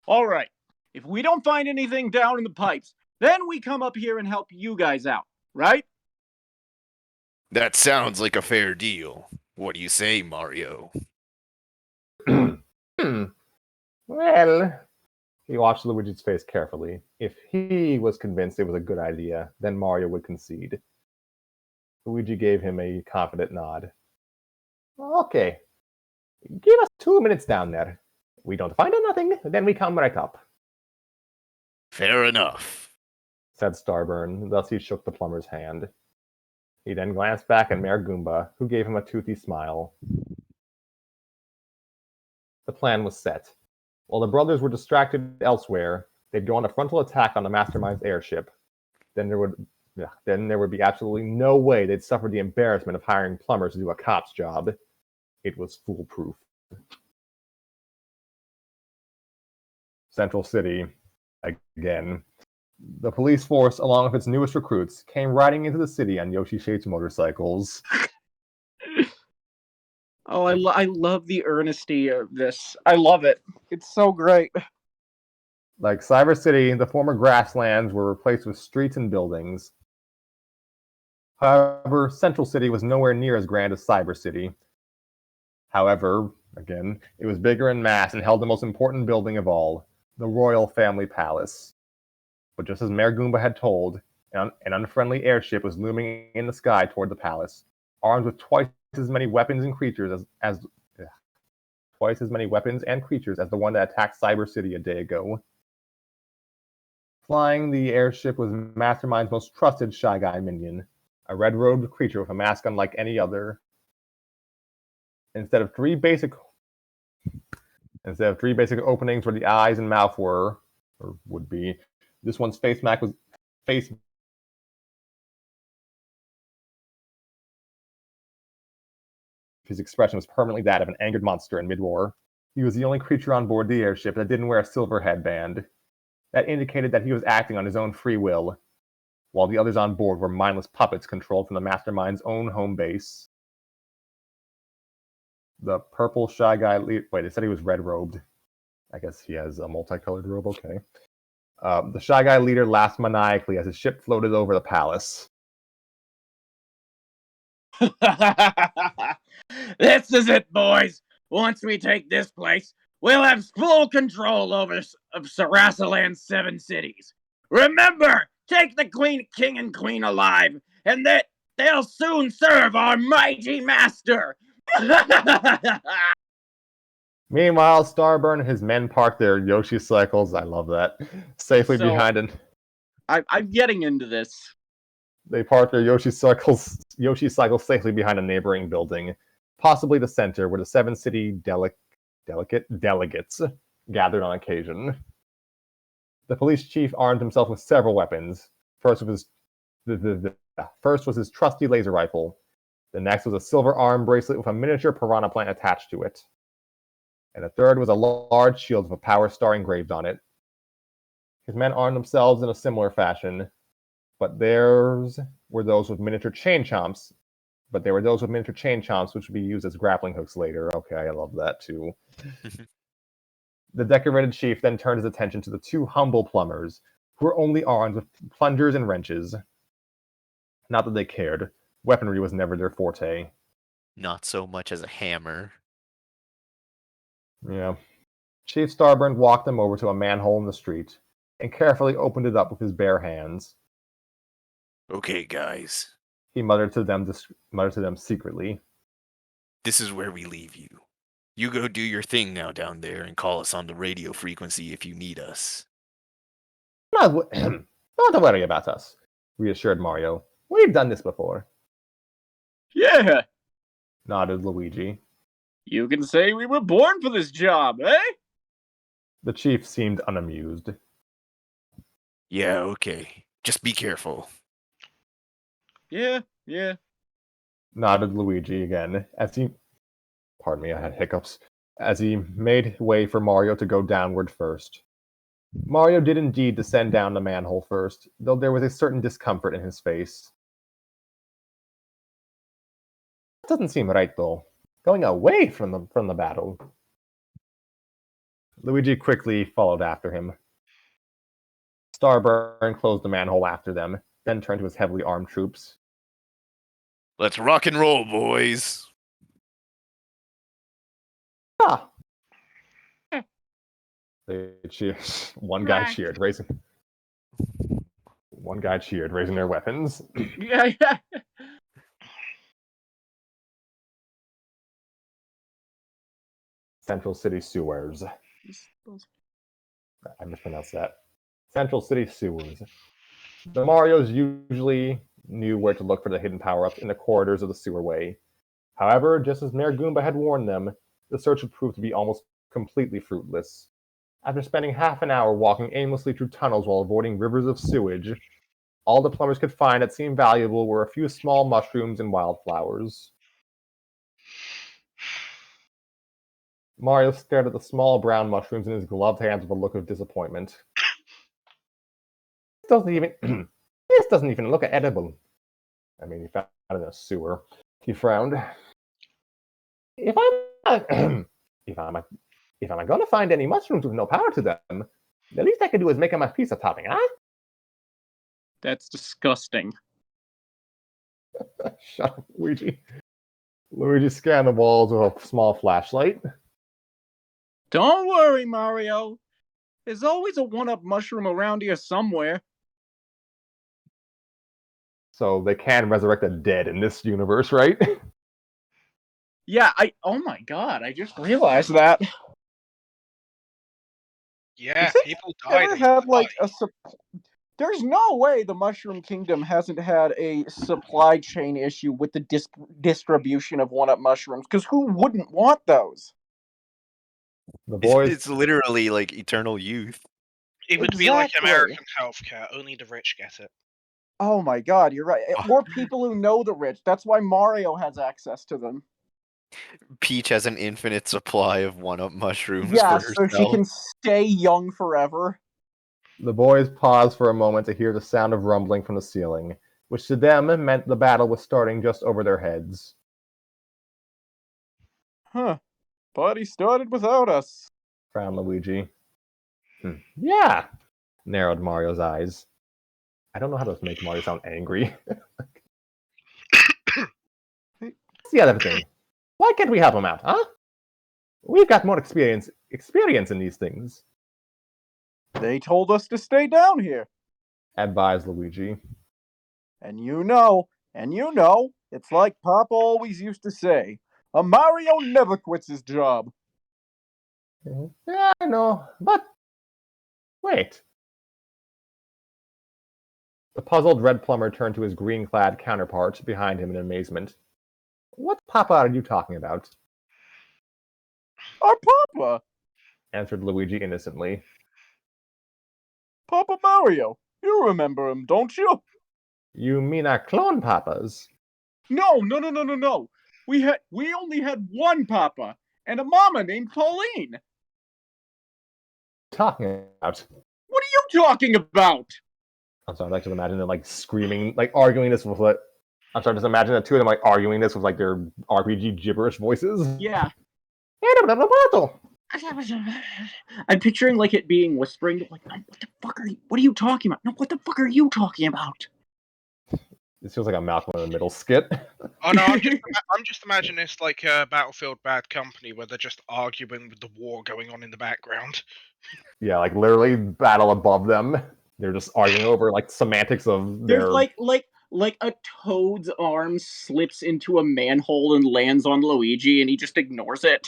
All right. If we don't find anything down in the pipes, then we come up here and help you guys out, right? That sounds like a fair deal. What do you say, Mario? Well, he watched Luigi's face carefully. If he was convinced it was a good idea, then Mario would concede. Luigi gave him a confident nod. Okay. Give us 2 minutes down there. We don't find nothing, then we come right up, Fair enough. said Starburn. Thus he shook the plumber's hand. He then glanced back at Mayor Goomba, who gave him a toothy smile. The plan was set. While the brothers were distracted elsewhere, they'd go on a frontal attack on the Mastermind's airship. Then there would be absolutely no way they'd suffer the embarrassment of hiring plumbers to do a cop's job. It was foolproof. Central City, again. The police force, along with its newest recruits, came riding into the city on Yoshi Shaped motorcycles. Oh, I love the earnesty of this. I love it. It's so great. Like Cyber City, the former grasslands were replaced with streets and buildings. However, Central City was nowhere near as grand as Cyber City. However, again, it was bigger in mass and held the most important building of all, the Royal Family Palace. But just as Mayor Goomba had told, an unfriendly airship was looming in the sky toward the palace, armed with twice as many weapons and creatures as the one that attacked Cyber City a day ago. Flying the airship was Mastermind's most trusted Shy Guy minion, a red-robed creature with a mask unlike any other. Instead of three basic openings where the eyes and mouth were, or would be, this one's face mask was his expression was permanently that of an angered monster in mid-roar. He was the only creature on board the airship that didn't wear a silver headband. That indicated that he was acting on his own free will, while the others on board were mindless puppets controlled from the Mastermind's own home base. The purple Shy Guy wait, they said he was red-robed. I guess he has a multicolored robe, okay. The Shy Guy leader laughed maniacally as his ship floated over the palace. This is it, boys. Once we take this place, we'll have full control of Sarasaland's 7 cities. Remember, take the king and queen alive, and they'll soon serve our mighty master. Meanwhile, Starburn and his men parked their Yoshi cycles, I love that, safely So- behind an... I'm getting into this. They parked their Yoshi cycles safely behind a neighboring building, possibly the center where the seven city delegates gathered on occasion. The police chief armed himself with several weapons. First was his trusty laser rifle. The next was a silver arm bracelet with a miniature piranha plant attached to it. And the third was a large shield with a power star engraved on it. His men armed themselves in a similar fashion, but theirs were those with miniature chain chomps. But there were those with miniature chain chomps which would be used as grappling hooks later. Okay, I love that too. The decorated chief then turned his attention to the two humble plumbers, who were only armed with plungers and wrenches. Not that they cared. Weaponry was never their forte. Not so much as a hammer. Yeah. Chief Starburn walked them over to a manhole in the street and carefully opened it up with his bare hands. Okay, guys. He muttered to them secretly. This is where we leave you. You go do your thing now down there and call us on the radio frequency if you need us. Not to worry about us, reassured Mario. We've done this before, Yeah, nodded Luigi. you can say we were born for this job, eh? The chief seemed unamused. Yeah, okay. Just be careful. Yeah. Nodded Luigi again as he... Pardon me, I had hiccups. As he made way for Mario to go downward first. Mario did indeed descend down the manhole first, though there was a certain discomfort in his face. That doesn't seem right, though. Going away from the battle. Luigi quickly followed after him. Starburn closed the manhole after them, then turned to his heavily armed troops. Let's rock and roll, boys. Ah! They cheered. One guy cheered, raising their weapons. Yeah. Central City Sewers. I mispronounced that. Central City Sewers. The Marios usually knew where to look for the hidden power-ups in the corridors of the sewerway. However, just as Mayor Goomba had warned them, the search would prove to be almost completely fruitless. After spending half an hour walking aimlessly through tunnels while avoiding rivers of sewage, all the plumbers could find that seemed valuable were a few small mushrooms and wildflowers. Mario stared at the small brown mushrooms in his gloved hands with a look of disappointment. This doesn't even look edible. I mean, he found it in a sewer. He frowned. If I'm gonna find any mushrooms with no power to them, the least I can do is make them a pizza topping, huh? That's disgusting. Shut up, Luigi. Luigi scanned the walls with a small flashlight. Don't worry, Mario. There's always a one-up mushroom around here somewhere. So they can resurrect the dead in this universe, right? Yeah, oh my god, I just realized that. Yeah, Does people died. Ever had like a There's no way the Mushroom Kingdom hasn't had a supply chain issue with the distribution of one-up mushrooms, because who wouldn't want those? The boys. It's literally like eternal youth. It would be like Exactly. American healthcare, only the rich get it. Oh my god, you're right. Or people who know the rich. That's why Mario has access to them. Peach has an infinite supply of one-up mushrooms Yeah, for so herself. she can stay young forever. The boys paused for a moment to hear the sound of rumbling from the ceiling, which to them meant the battle was starting just over their heads. Huh. Party started without us. Frowned Luigi. Yeah, narrowed Mario's eyes. I don't know how to make Mario sound angry. That's the other thing. Why can't we help him out, huh? We've got more experience in these things, They told us to stay down here. advised Luigi. And you know, it's like Papa always used to say, a Mario never quits his job. Yeah, I know, but wait. The puzzled red plumber turned to his green-clad counterpart behind him in amazement. What papa are you talking about? Our Papa! Answered Luigi innocently. Papa Mario! You remember him, don't you? You mean our clone papas? No. We only had one Papa, and a mama named Pauline. Talking about? What are you talking about? I'm sorry, I just imagine them like screaming, like arguing this with what. I'm sorry, just imagine the two of them like arguing this with like their RPG gibberish voices. Yeah. I'm picturing like it being whispering, like, what the fuck are you? What are you talking about? No, what the fuck are you talking about? This feels like a Malcolm in the Middle skit. Oh no, I'm just imagining this like Battlefield Bad Company, where they're just arguing with the war going on in the background. Yeah, like literally battle above them. They're just arguing over like semantics of There's their. like a toad's arm slips into a manhole and lands on Luigi, and he just ignores it.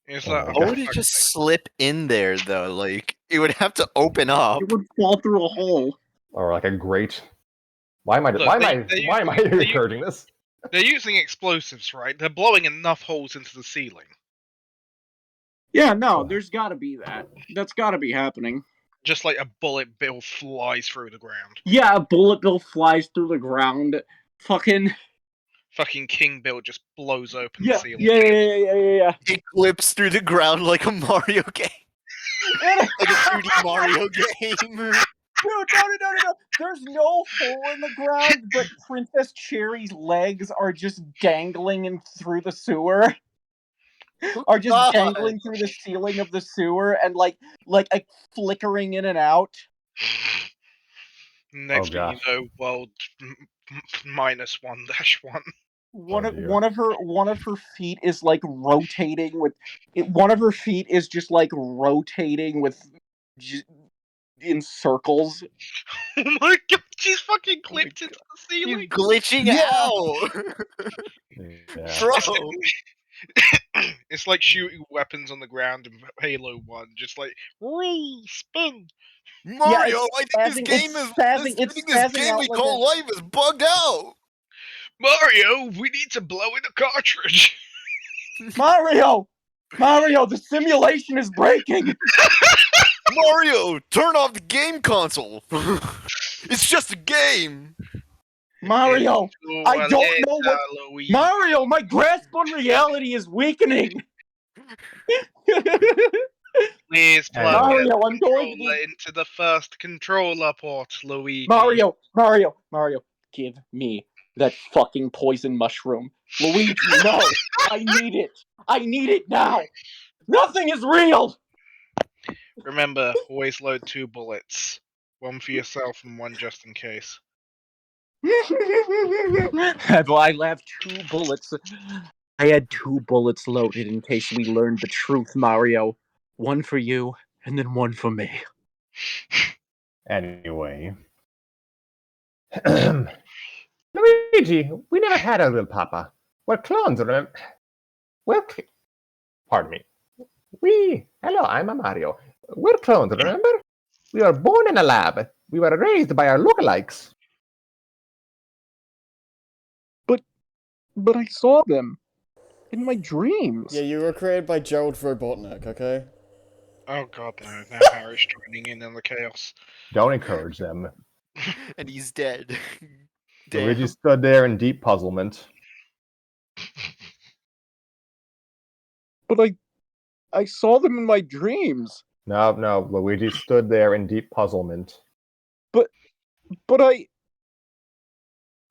It's Oh like, my oh, How God. would it just slip in there though? Like it would have to open up. It would fall through a hole. Or like a grate. Why am I? Look, why am they I use- encouraging this? they're using explosives, right? They're blowing enough holes into the ceiling. Yeah, no, there's gotta be that. That's gotta be happening. Just like a bullet bill flies through the ground. Yeah, a bullet bill flies through the ground. Fucking Fucking King Bill just blows open the yeah, ceiling. yeah. It clips through the ground like a Mario game. Like a 2D Mario game. No. There's no hole in the ground, but Princess Cherry's legs are just dangling through the sewer. Are just God. dangling through the ceiling of the sewer and like a flickering in and out. Next thing gosh. you know, world -1-1. One of her feet is like rotating with one of her feet is just like rotating with in circles. Oh my god, she's fucking clipped into the He's ceiling. glitching Yeah. out. Yeah. Bro. It's like shooting weapons on the ground in Halo 1, just like roll, spin. Mario, it's I think this spazzing- game it's is spazzing- I it's think this spazzing game out we like call life is bugged out. Mario, we need to blow in a cartridge. Mario, the simulation is breaking. Mario, turn off the game console. It's just a game. Mario, Oh, I don't know what. Luigi. Mario, my grasp on reality is weakening. Please plug Mario, the I'm going to controller be. into the first controller port, Luigi. Mario, give me that fucking poison mushroom. Luigi, no, I need it now. Nothing is real. Remember, always load 2 bullets. One for yourself and one just in case. Well, I have 2 bullets. I had 2 bullets loaded in case we learned the truth, Mario. One for you, and then one for me. Anyway. Luigi, we never had a real papa. We're clones, remember? Pardon me. Hello, I'm a Mario. We're clones, remember? We were born in a lab. We were raised by our lookalikes. But I saw them in my dreams. Yeah, you were created by Gerald Robotnik, okay? Oh god, no. Now Harry's joining in on the chaos. Don't encourage them. And he's dead. Damn. Luigi stood there in deep puzzlement. But I saw them in my dreams. No, Luigi stood there in deep puzzlement. But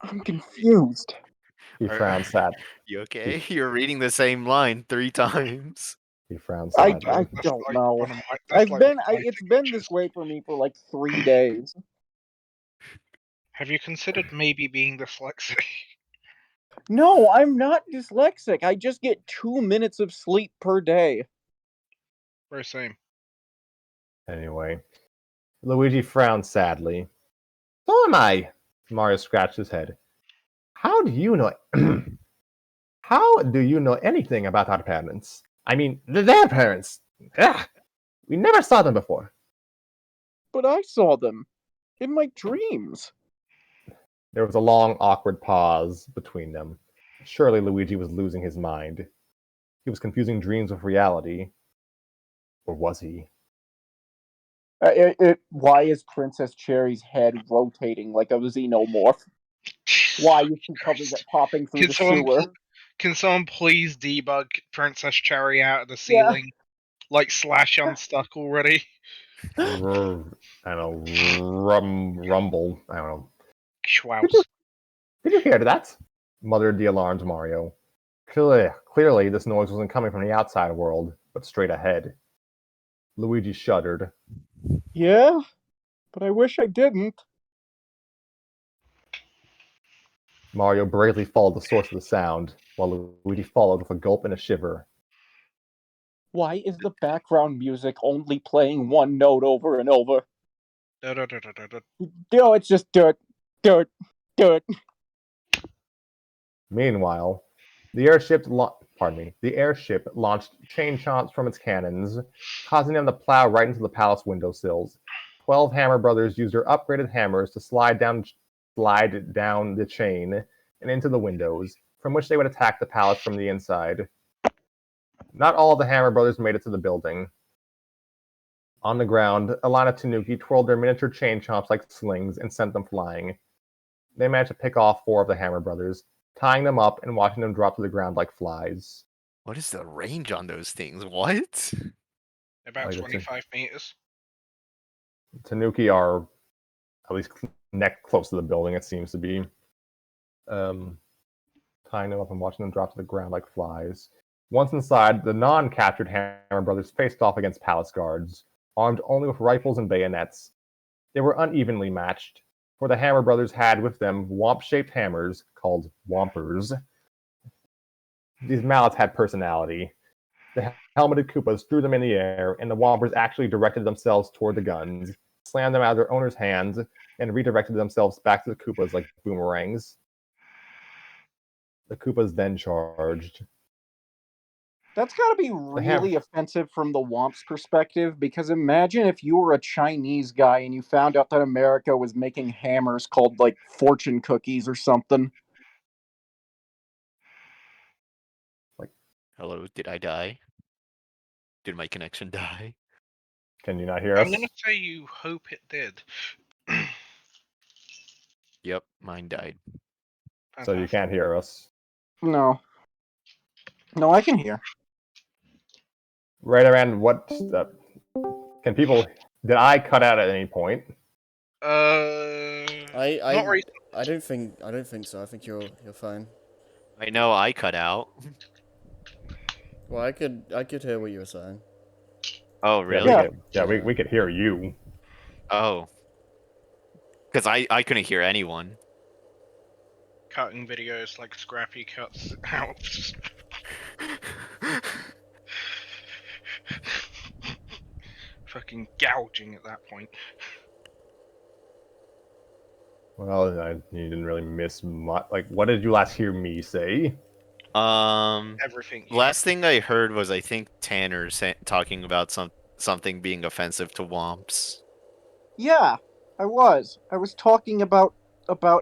I'm confused. He frowned sad. You okay? You're reading the same line 3 times. He frowned I sadly. That's don't like know. one of my- that's like one of my It's been signatures. this way for me for like 3 days. Have you considered maybe being dyslexic? No, I'm not dyslexic. I just get 2 minutes of sleep per day. Very same. Anyway, Luigi frowned sadly. So am I. Mario scratched his head. How do you know? How do you know anything about our parents? I mean, their parents. Ugh. We never saw them before. But I saw them in my dreams. There was a long, awkward pause between them. Surely Luigi was losing his mind. He was confusing dreams with reality. Or was he? Why is Princess Cherry's head rotating like a xenomorph? Why is she popping through the sewer? Can someone please debug Princess Cherry out of the Yeah. ceiling? Like Slash unstuck already? I don't know, rumble. I don't know. Schwouts. Did you hear that? Muttered the alarmed Mario. Clearly, this noise wasn't coming from the outside world, but straight ahead. Luigi shuddered. Yeah, but I wish I didn't. Mario bravely followed the source of the sound, while Luigi followed with a gulp and a shiver. Why is the background music only playing one note over and over? No, it's just dirt, dirt, dirt. Meanwhile, the airship launched chain chomps from its cannons, causing them to plow right into the palace windowsills. 12 Hammer Brothers used their upgraded hammers to slide down the chain and into the windows, from which they would attack the palace from the inside. Not all of the Hammer Brothers made it to the building. On the ground, Alana Tanuki twirled their miniature chain chomps like slings and sent them flying. They managed to pick off 4 of the Hammer Brothers, tying them up and watching them drop to the ground like flies. What is the range on those things? What? About Like, 25 meters. Tanuki are at least neck close to the building, it seems to be. Tying them up and watching them drop to the ground like flies. Once inside, the non-captured Hammer Brothers faced off against palace guards, armed only with rifles and bayonets. They were unevenly matched, for the Hammer Brothers had with them womp-shaped hammers called Wompers. These mallets had personality. The helmeted Koopas threw them in the air, and the Wompers actually directed themselves toward the guns, slammed them out of their owner's hands, and redirected themselves back to the Koopas like boomerangs. The Koopas then charged. That's gotta be really offensive from the Womp's perspective, because imagine if you were a Chinese guy and you found out that America was making hammers called, like, fortune cookies or something. Hello, did I die? Did my connection die? Can you not hear us? I'm gonna say you hope it did. Yep, mine died. So you can't hear us. No. No, I can hear. Right around what? Can people? Did I cut out at any point? Not I recently. I don't think so. I think you're fine. I know I cut out. Well, I could hear what you were saying. Oh, really? We could hear you. Oh. Because I couldn't hear anyone. Cutting videos like Scrappy cuts out. Fucking gouging at that point. Well, you didn't really miss much. Like, what did you last hear me say? Everything. Last thing I heard was I think Tanner talking about something being offensive to Womps. Yeah, I was. I was talking about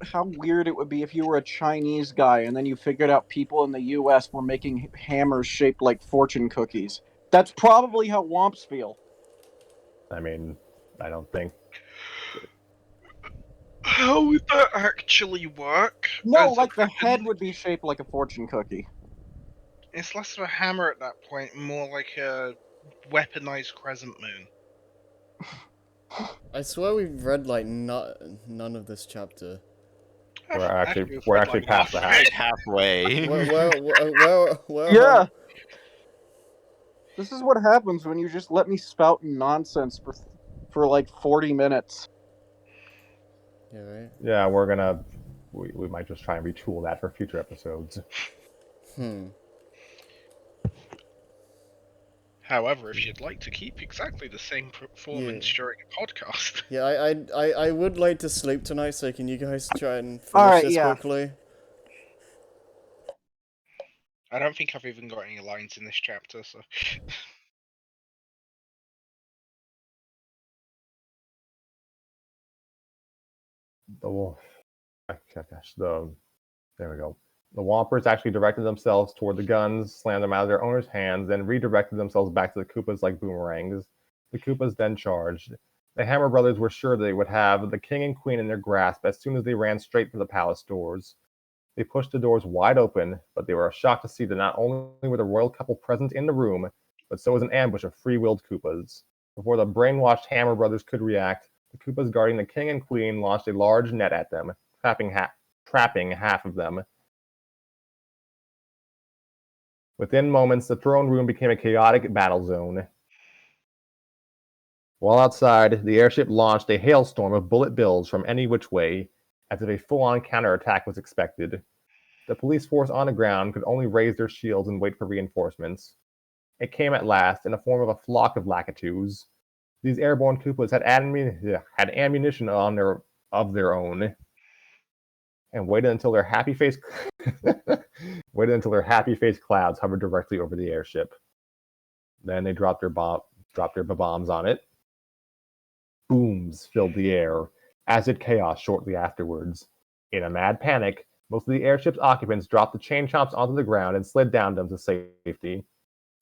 how weird it would be if you were a Chinese guy and then you figured out people in the US were making hammers shaped like fortune cookies. That's probably how Womps feel. I mean, I don't think. How would that actually work? No, As like the a fucking- head would be shaped like a fortune cookie. It's less of a hammer at that point, more like a weaponized crescent moon. I swear we've read like none of this chapter. We're actually like past the half. half. Like halfway. Where Yeah. This is what happens when you just let me spout nonsense for like 40 minutes. Yeah, right. Yeah, we might just try and retool that for future episodes. However, if you'd like to keep exactly the same performance during a podcast, Yeah, I would like to sleep tonight, so can you guys try and finish Alright, this yeah. quickly? I don't think I've even got any lines in this chapter, so. The wolf. Gosh, there we go. The Whompers actually directed themselves toward the guns, slammed them out of their owner's hands, then redirected themselves back to the Koopas like boomerangs. The Koopas then charged. The Hammer Brothers were sure they would have the king and queen in their grasp as soon as they ran straight for the palace doors. They pushed the doors wide open, but they were shocked to see that not only were the royal couple present in the room, but so was an ambush of free-willed Koopas. Before the brainwashed Hammer Brothers could react, the Koopas guarding the king and queen launched a large net at them, trapping half of them. Within moments, the throne room became a chaotic battle zone. While outside, the airship launched a hailstorm of bullet bills from any which way, as if a full-on counterattack was expected. The police force on the ground could only raise their shields and wait for reinforcements. It came at last, in the form of a flock of Lakitus. These airborne Koopas had ammunition of their own, and waited until their happy face clouds hovered directly over the airship. Then they dropped their bombs on it. Booms filled the air, as did chaos shortly afterwards. In a mad panic, most of the airship's occupants dropped the chain chomps onto the ground and slid down them to safety.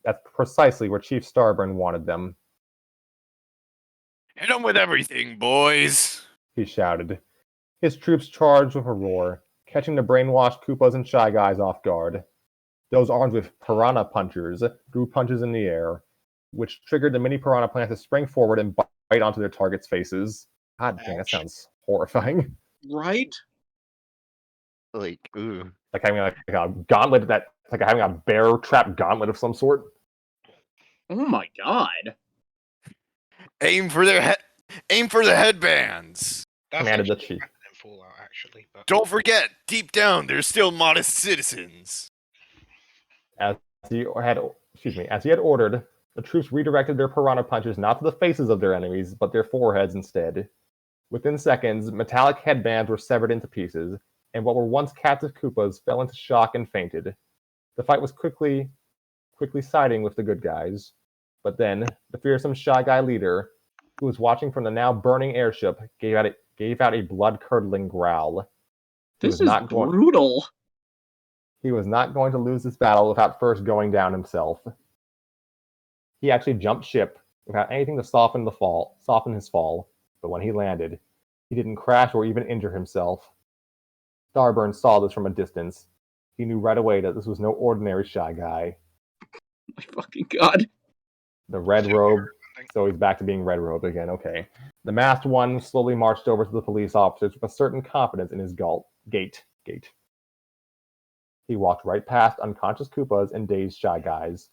That's precisely where Chief Starburn wanted them. Hit 'em with everything, boys! He shouted. His troops charged with a roar, catching the brainwashed Koopas and Shy Guys off guard. Those armed with piranha punchers threw punches in the air, which triggered the mini piranha plants to spring forward and bite onto their targets' faces. God dang, that sounds horrifying. Right? Like, ooh. Like having a gauntlet like having a bear trap gauntlet of some sort. Oh my god. Aim for the headbands! That's Commanded the actually chief. better than Fallout, actually. But Don't forget, deep down, they're still modest citizens. As he had ordered, the troops redirected their piranha punches not to the faces of their enemies, but their foreheads instead. Within seconds, metallic headbands were severed into pieces, and what were once captive Koopas fell into shock and fainted. The fight was quickly siding with the good guys. But then, the fearsome Shy Guy leader, who was watching from the now burning airship, gave out a blood-curdling growl. This is brutal. He was not going to lose this battle without first going down himself. He actually jumped ship without anything to soften his fall, but when he landed, he didn't crash or even injure himself. Starburn saw this from a distance. He knew right away that this was no ordinary Shy Guy. My fucking god. The red robe, so he's back to being red robe again, okay. The masked one slowly marched over to the police officers with a certain confidence in his gait. He walked right past unconscious Koopas and dazed Shy Guys.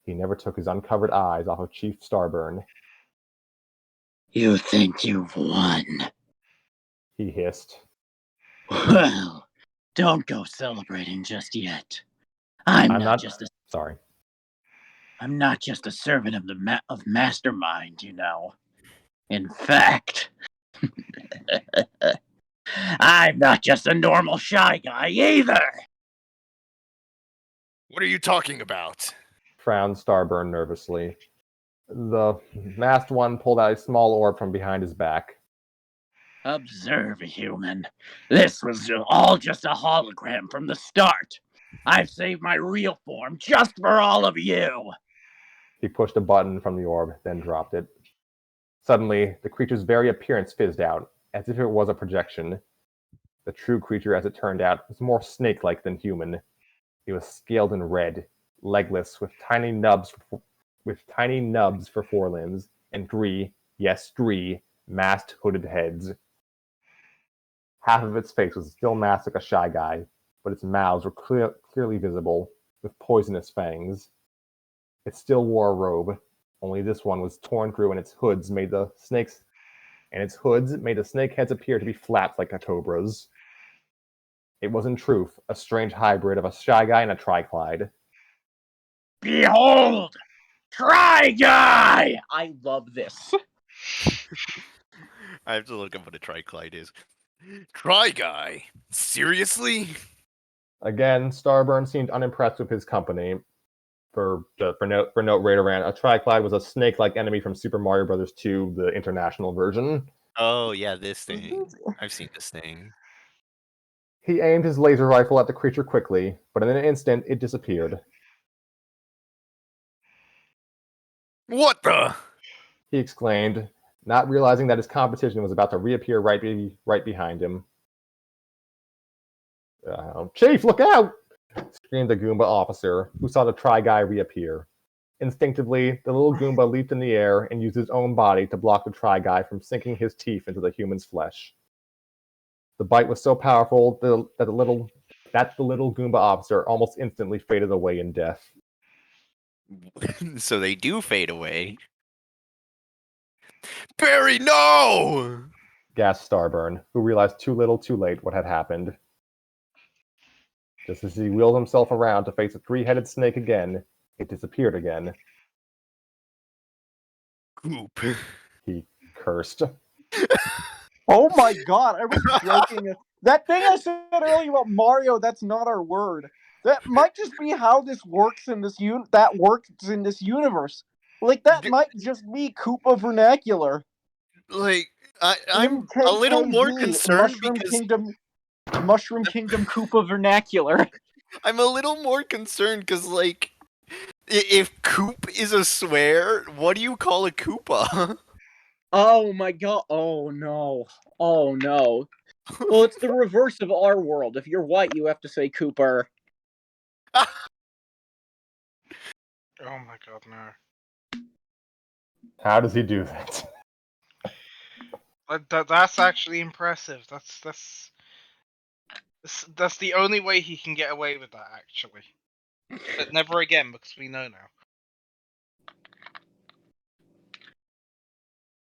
He never took his uncovered eyes off of Chief Starburn. You think you've won? He hissed. Well, don't go celebrating just yet. I'm not just a servant of of Mastermind, you know. In fact, I'm not just a normal Shy Guy either. What are you talking about? Frowned Starburn nervously. The masked one pulled out a small orb from behind his back. Observe, human. This was all just a hologram from the start. I've saved my real form just for all of you. He pushed a button from the orb, then dropped it. Suddenly, the creature's very appearance fizzed out, as if it was a projection. The true creature, as it turned out, was more snake-like than human. It was scaled and red, legless, with tiny nubs for forelimbs, and three masked hooded heads. Half of its face was still masked like a Shy Guy, but its mouths were clearly visible, with poisonous fangs. It still wore a robe, only this one was torn through, and its hoods made the snake heads appear to be flapped like a cobra's. It was in truth a strange hybrid of a Shy Guy and a Triclyde. Behold! Try Guy! I love this. I have to look up what a triclyde is. Try guy? Seriously? Again, Starburn seemed unimpressed with his company. For note, Raider ran, a Triclyde was a snake-like enemy from Super Mario Bros. 2, the international version. Oh yeah, this thing. I've seen this thing. He aimed his laser rifle at the creature quickly, but in an instant it disappeared. What the? He exclaimed, not realizing that his competition was about to reappear right behind him. Chief, look out! Screamed the Goomba officer, who saw the Try Guy reappear. Instinctively, the little Goomba leaped in the air and used his own body to block the Try Guy from sinking his teeth into the human's flesh. The bite was so powerful that the little Goomba officer almost instantly faded away in death. So they do fade away. Barry, no! Gasped Starburn, who realized too little too late what had happened. Just as he wheeled himself around to face a three-headed snake again, it disappeared again. Goop. He cursed. Oh my god, I was joking. That thing I said earlier about Mario, that's not our word. That might just be how this works in this universe. Like, that might just be Koopa vernacular. Like, I'm a little more concerned because Mushroom Kingdom Koopa vernacular. I'm a little more concerned because, like, if Coop is a swear, what do you call a Koopa? Oh my god. Oh no. Oh no. Well, it's the reverse of our world. If you're white, you have to say Cooper. Oh my god, no. How does he do that? That's actually impressive. That's the only way he can get away with that, actually. But never again, because we know now.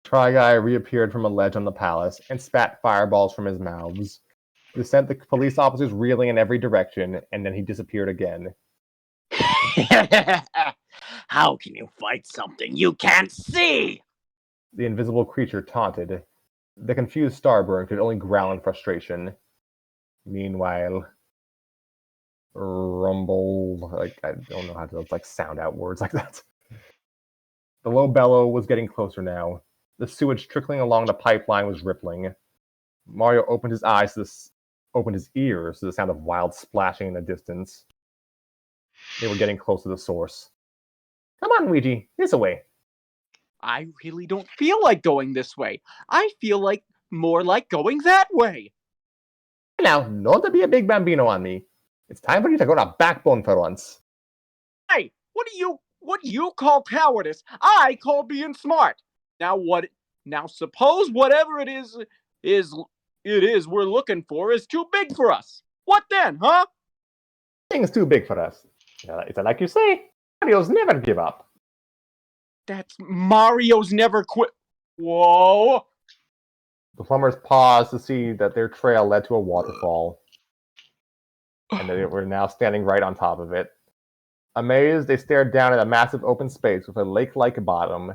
Try Guy reappeared from a ledge on the palace and spat fireballs from his mouths. This sent the police officers reeling in every direction, and then he disappeared again. How can you fight something you can't see? The invisible creature taunted. The confused Starburn could only growl in frustration. Meanwhile, rumble, I don't know how to sound out words like that. The low bellow was getting closer now. The sewage trickling along the pipeline was rippling. Mario opened his ears to the sound of wild splashing in the distance. They were getting close to the source. Come on, Luigi, this way. I really don't feel like going this way. I feel more like going that way. Now, don't be a big bambino on me. It's time for you to go to Backbone for once. Hey, what do you call cowardice? I call being smart. Now suppose whatever it is we're looking for is too big for us. What then, huh? Thing's too big for us. It's like you say, Mario's never give up. That's Mario's never quit. Whoa. The plumbers paused to see that their trail led to a waterfall, and they were now standing right on top of it. Amazed, they stared down at a massive open space with a lake-like bottom.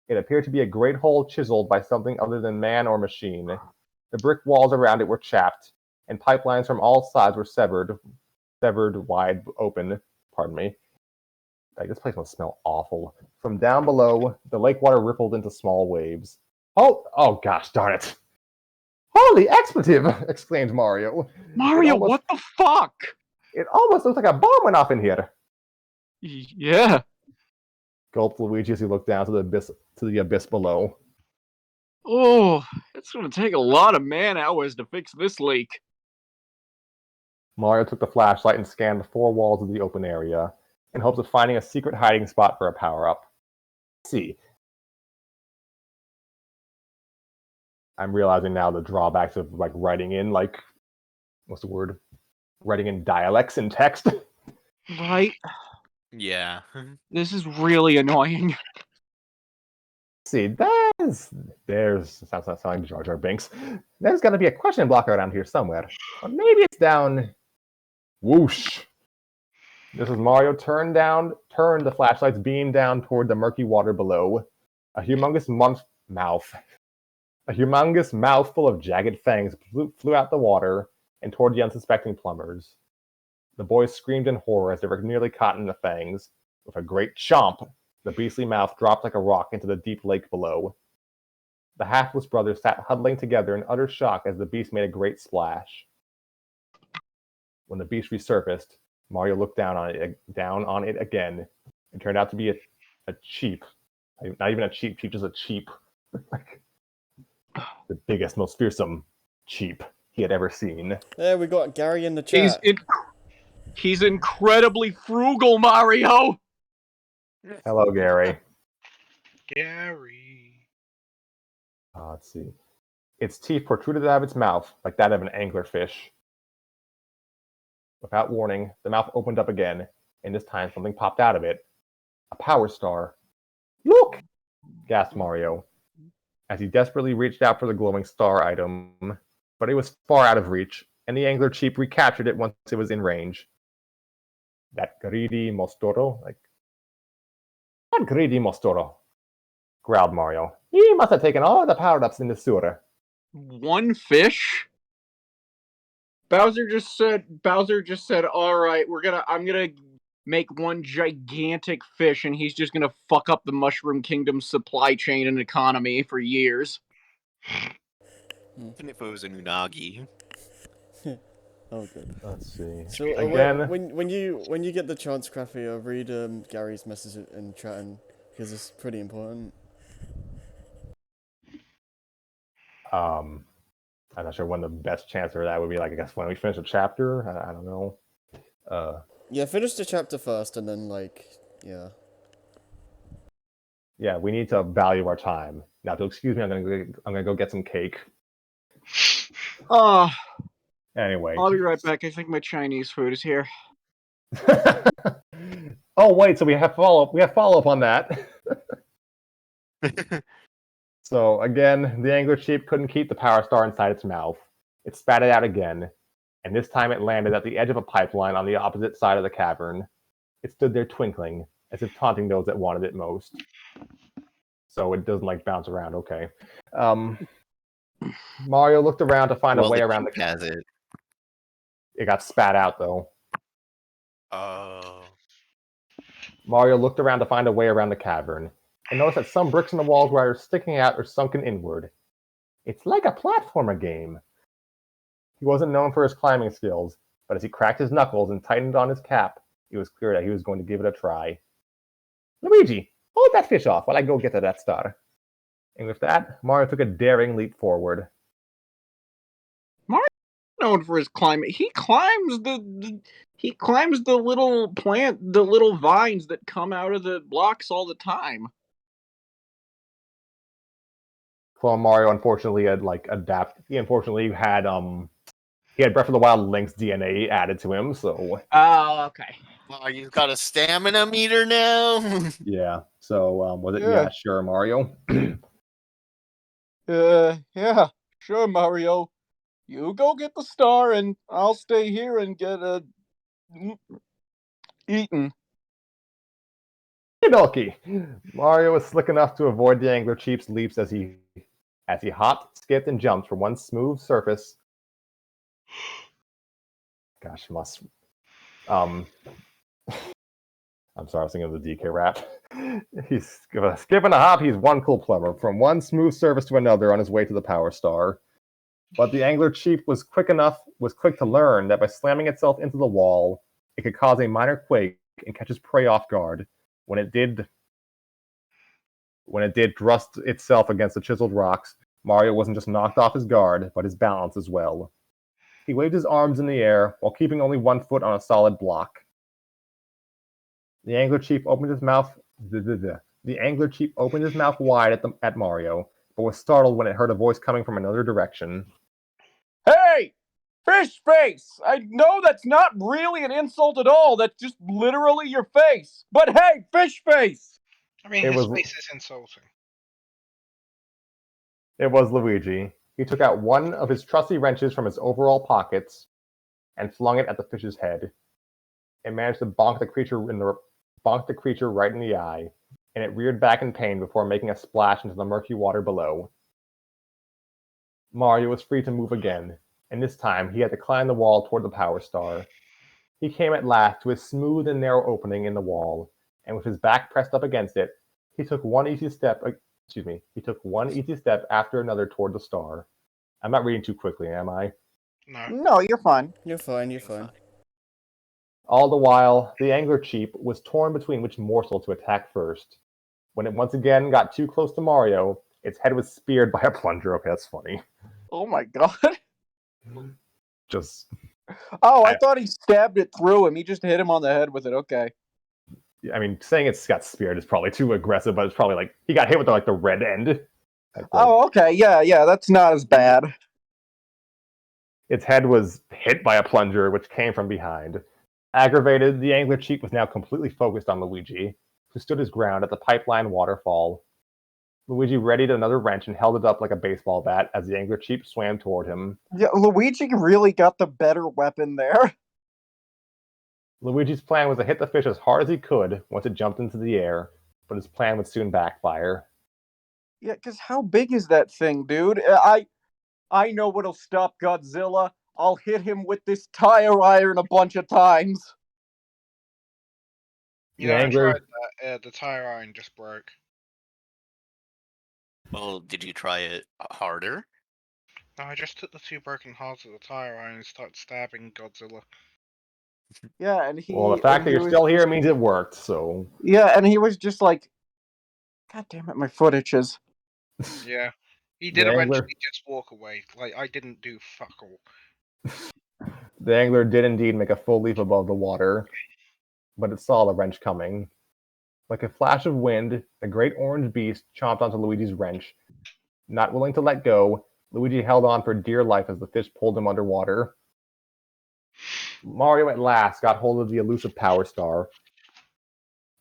It appeared to be a great hole chiseled by something other than man or machine. The brick walls around it were chapped, and pipelines from all sides were severed wide open. Pardon me. This place must smell awful. From down below, the lake water rippled into small waves. Oh gosh darn it. Holy expletive! Exclaimed Mario. Mario, what the fuck? It almost looks like a bomb went off in here. Yeah. Gulped Luigi as he looked down to the abyss below. Oh, it's gonna take a lot of man-hours to fix this leak. Mario took the flashlight and scanned the four walls of the open area, in hopes of finding a secret hiding spot for a power-up. Let's see. I'm realizing now the drawbacks of writing in what's the word? Writing in dialects in text. Right? Yeah. This is really annoying. Let's see, sounds like Jar Jar Binks. There's gotta be a question blocker around here somewhere. Or maybe it's down. Whoosh. Just as Mario turned the flashlight's beam down toward the murky water below. A humongous mouthful of jagged fangs flew out the water and toward the unsuspecting plumbers. The boys screamed in horror as they were nearly caught in the fangs. With a great chomp, the beastly mouth dropped like a rock into the deep lake below. The Halfless brothers sat huddling together in utter shock as the beast made a great splash. When the beast resurfaced, Mario looked down on it again. It turned out to be a cheap, not even a cheap, just a cheap, like the biggest, most fearsome cheap he had ever seen. There, we got Gary in the chat. He's incredibly frugal, Mario. Hello, Gary. Gary. Let's see. Its teeth protruded out of its mouth like that of an anglerfish. Without warning, the mouth opened up again, and this time something popped out of it. A power star. Look! Gasped Mario, as he desperately reached out for the glowing star item, but it was far out of reach, and the angler chief recaptured it once it was in range. That greedy Mostoro, that greedy Mostoro, growled Mario. He must have taken all the power-ups in the sewer. One fish? Bowser just said, all right, I'm gonna make one gigantic fish, and he's just gonna fuck up the Mushroom Kingdom's supply chain and economy for years. Even if it was an unagi. Oh, good. Let's see. So Again, when you get the chance, Scrappy, read Gary's message in chat, because it's pretty important. I'm not sure when the best chance for that would be. Like, I guess when we finish a chapter. I don't know. Yeah, finish the chapter first, and then yeah. Yeah, we need to value our time. Now, to excuse me, I'm gonna go get some cake. Anyway. I'll be right back. I think my Chinese food is here. Oh wait, so we have follow up. We have follow up on that. So again, the angler sheep couldn't keep the power star inside its mouth. It spat it out again, and this time it landed at the edge of a pipeline on the opposite side of the cavern. It stood there twinkling, as if taunting those that wanted it most. So it doesn't bounce around. Okay. Mario looked around to find a way around the cavern. It got spat out though. Oh. Mario looked around to find a way around the cavern, and noticed that some bricks in the walls were either sticking out or sunken inward. It's like a platformer game. He wasn't known for his climbing skills, but as he cracked his knuckles and tightened on his cap, it was clear that he was going to give it a try. Luigi, hold that fish off while I go get to that star. And with that, Mario took a daring leap forward. Mario's known for his climbing. He climbs the little the little vines that come out of the blocks all the time. Clone Mario unfortunately had adapted. He unfortunately had Breath of the Wild Link's DNA added to him, so. Oh, okay. Oh, you've got a stamina meter now. Yeah. So was it? Yeah. Yeah, sure, Mario. Yeah, sure, Mario. You go get the star, and I'll stay here and get eaten. Okie dokie. Mario was slick enough to avoid the angler chief's leaps as he hopped, skipped, and jumped from one smooth surface. Gosh, I'm sorry, I was thinking of the DK rap. He's skipping a hop. He's one cool plumber from one smooth surface to another on his way to the power star. But the angler chief was quick to learn that by slamming itself into the wall, it could cause a minor quake and catch its prey off guard. When it did thrust itself against the chiseled rocks, Mario wasn't just knocked off his guard, but his balance as well. He waved his arms in the air while keeping only 1 foot on a solid block. The angler chief opened his mouth. The angler chief opened his mouth wide at Mario, but was startled when it heard a voice coming from another direction. Hey! Fish face! I know that's not really an insult at all. That's just literally your face. But hey, fish face! I mean, his face is insulting. It was Luigi. He took out one of his trusty wrenches from his overall pockets and flung it at the fish's head. It managed to bonk the creature right in the eye, and it reared back in pain before making a splash into the murky water below. Mario was free to move again, and this time he had to climb the wall toward the power star. He came at last to a smooth and narrow opening in the wall, and with his back pressed up against it, he took one easy step after another toward the star. I'm not reading too quickly, am I? No. No, you're fine. You're fine. All the while, the angler chief was torn between which morsel to attack first. When it once again got too close to Mario, its head was speared by a plunger. Okay, that's funny. Oh my god. Just, Oh, I thought he stabbed it through him. He just hit him on the head with it. Okay. I mean, saying it's got speared is probably too aggressive, but it's probably like he got hit with the red end. Oh, okay. Yeah, that's not as bad. Its head was hit by a plunger, which came from behind. Aggravated, the angler chief was now completely focused on Luigi, who stood his ground at the pipeline waterfall. Luigi readied another wrench and held it up like a baseball bat as the angler chief swam toward him. Yeah, Luigi really got the better weapon there. Luigi's plan was to hit the fish as hard as he could once it jumped into the air, but his plan would soon backfire. Yeah, because how big is that thing, dude? I know what'll stop Godzilla. I'll hit him with this tire iron a bunch of times. You The know, I angler, tried that. The tire iron just broke. Well, did you try it harder? No, I just took the 2 broken halves of the tire iron and started stabbing Godzilla. Yeah, and he. well, the fact and that he you're was still here just- means it worked, so. Yeah, and he was just like, God damn it, my foot itches. Yeah. He did The eventually angler, just walk away. Like, I didn't do fuck all. the angler did indeed make a full leap above the water, but it saw the wrench coming. Like a flash of wind, the great orange beast chomped onto Luigi's wrench. Not willing to let go, Luigi held on for dear life as the fish pulled him underwater. Mario at last got hold of the elusive Power Star,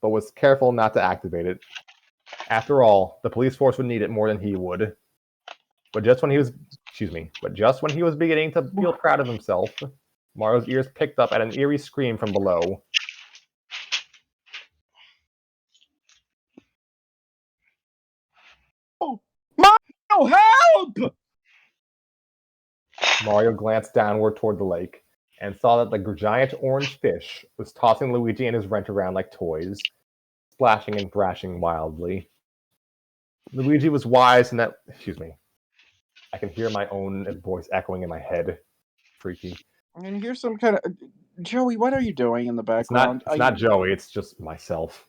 but was careful not to activate it. After all, the police force would need it more than he would. But just when he was beginning to feel proud of himself, Mario's ears picked up at an eerie scream from below. Mario, help! Mario glanced downward toward the lake and saw that the giant orange fish was tossing Luigi and his wrench around like toys, splashing and thrashing wildly. Luigi was wise in that. Excuse me. I can hear my own voice echoing in my head. Freaky. And here's some kind of. Joey, what are you doing in the It's not. background? It's not Joey. It's just myself.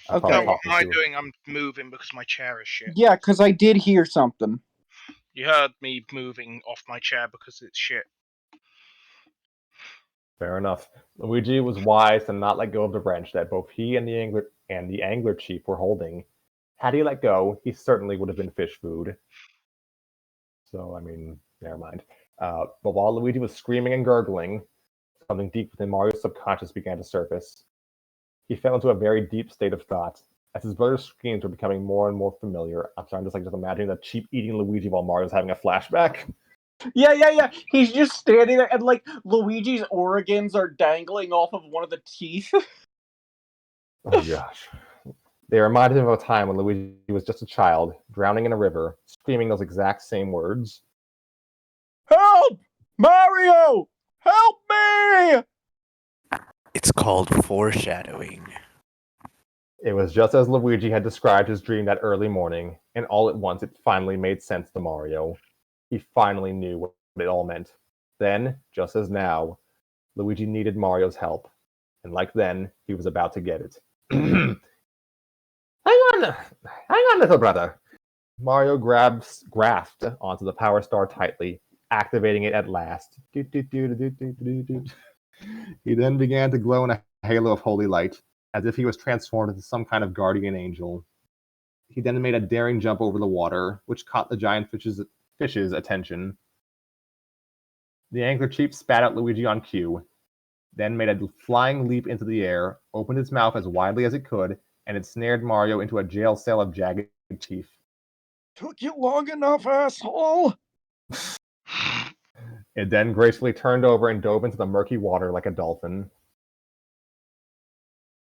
I'm Okay. probably No, what talking am I to- doing? I'm moving because my chair is shit. Yeah, because I did hear something. You heard me moving off my chair because it's shit. Fair enough. Luigi was wise to not let go of the wrench that both he and the angler chief were holding. Had he let go, he certainly would have been fish food. So, I mean, never mind. But while Luigi was screaming and gurgling, something deep within Mario's subconscious began to surface. He fell into a very deep state of thought. As his brother's screams were becoming more and more familiar, I'm sorry, I'm just imagining the chief eating Luigi while Mario's having a flashback. Yeah. He's just standing there, and like Luigi's organs are dangling off of one of the teeth. Oh gosh. They reminded him of a time when Luigi was just a child, drowning in a river, screaming those exact same words. Help! Mario! Help me! It's called foreshadowing. It was just as Luigi had described his dream that early morning, and all at once it finally made sense to Mario. He finally knew what it all meant. Then, just as now, Luigi needed Mario's help. And like then, he was about to get it. Hang on, little brother. Mario grasped onto the Power Star tightly, activating it at last. He then began to glow in a halo of holy light, as if he was transformed into some kind of guardian angel. He then made a daring jump over the water, which caught the giant fish's attention. The angler chief spat out Luigi on cue, then made a flying leap into the air, opened its mouth as widely as it could, and it snared Mario into a jail cell of jagged teeth. Took you long enough, asshole! It then gracefully turned over and dove into the murky water like a dolphin.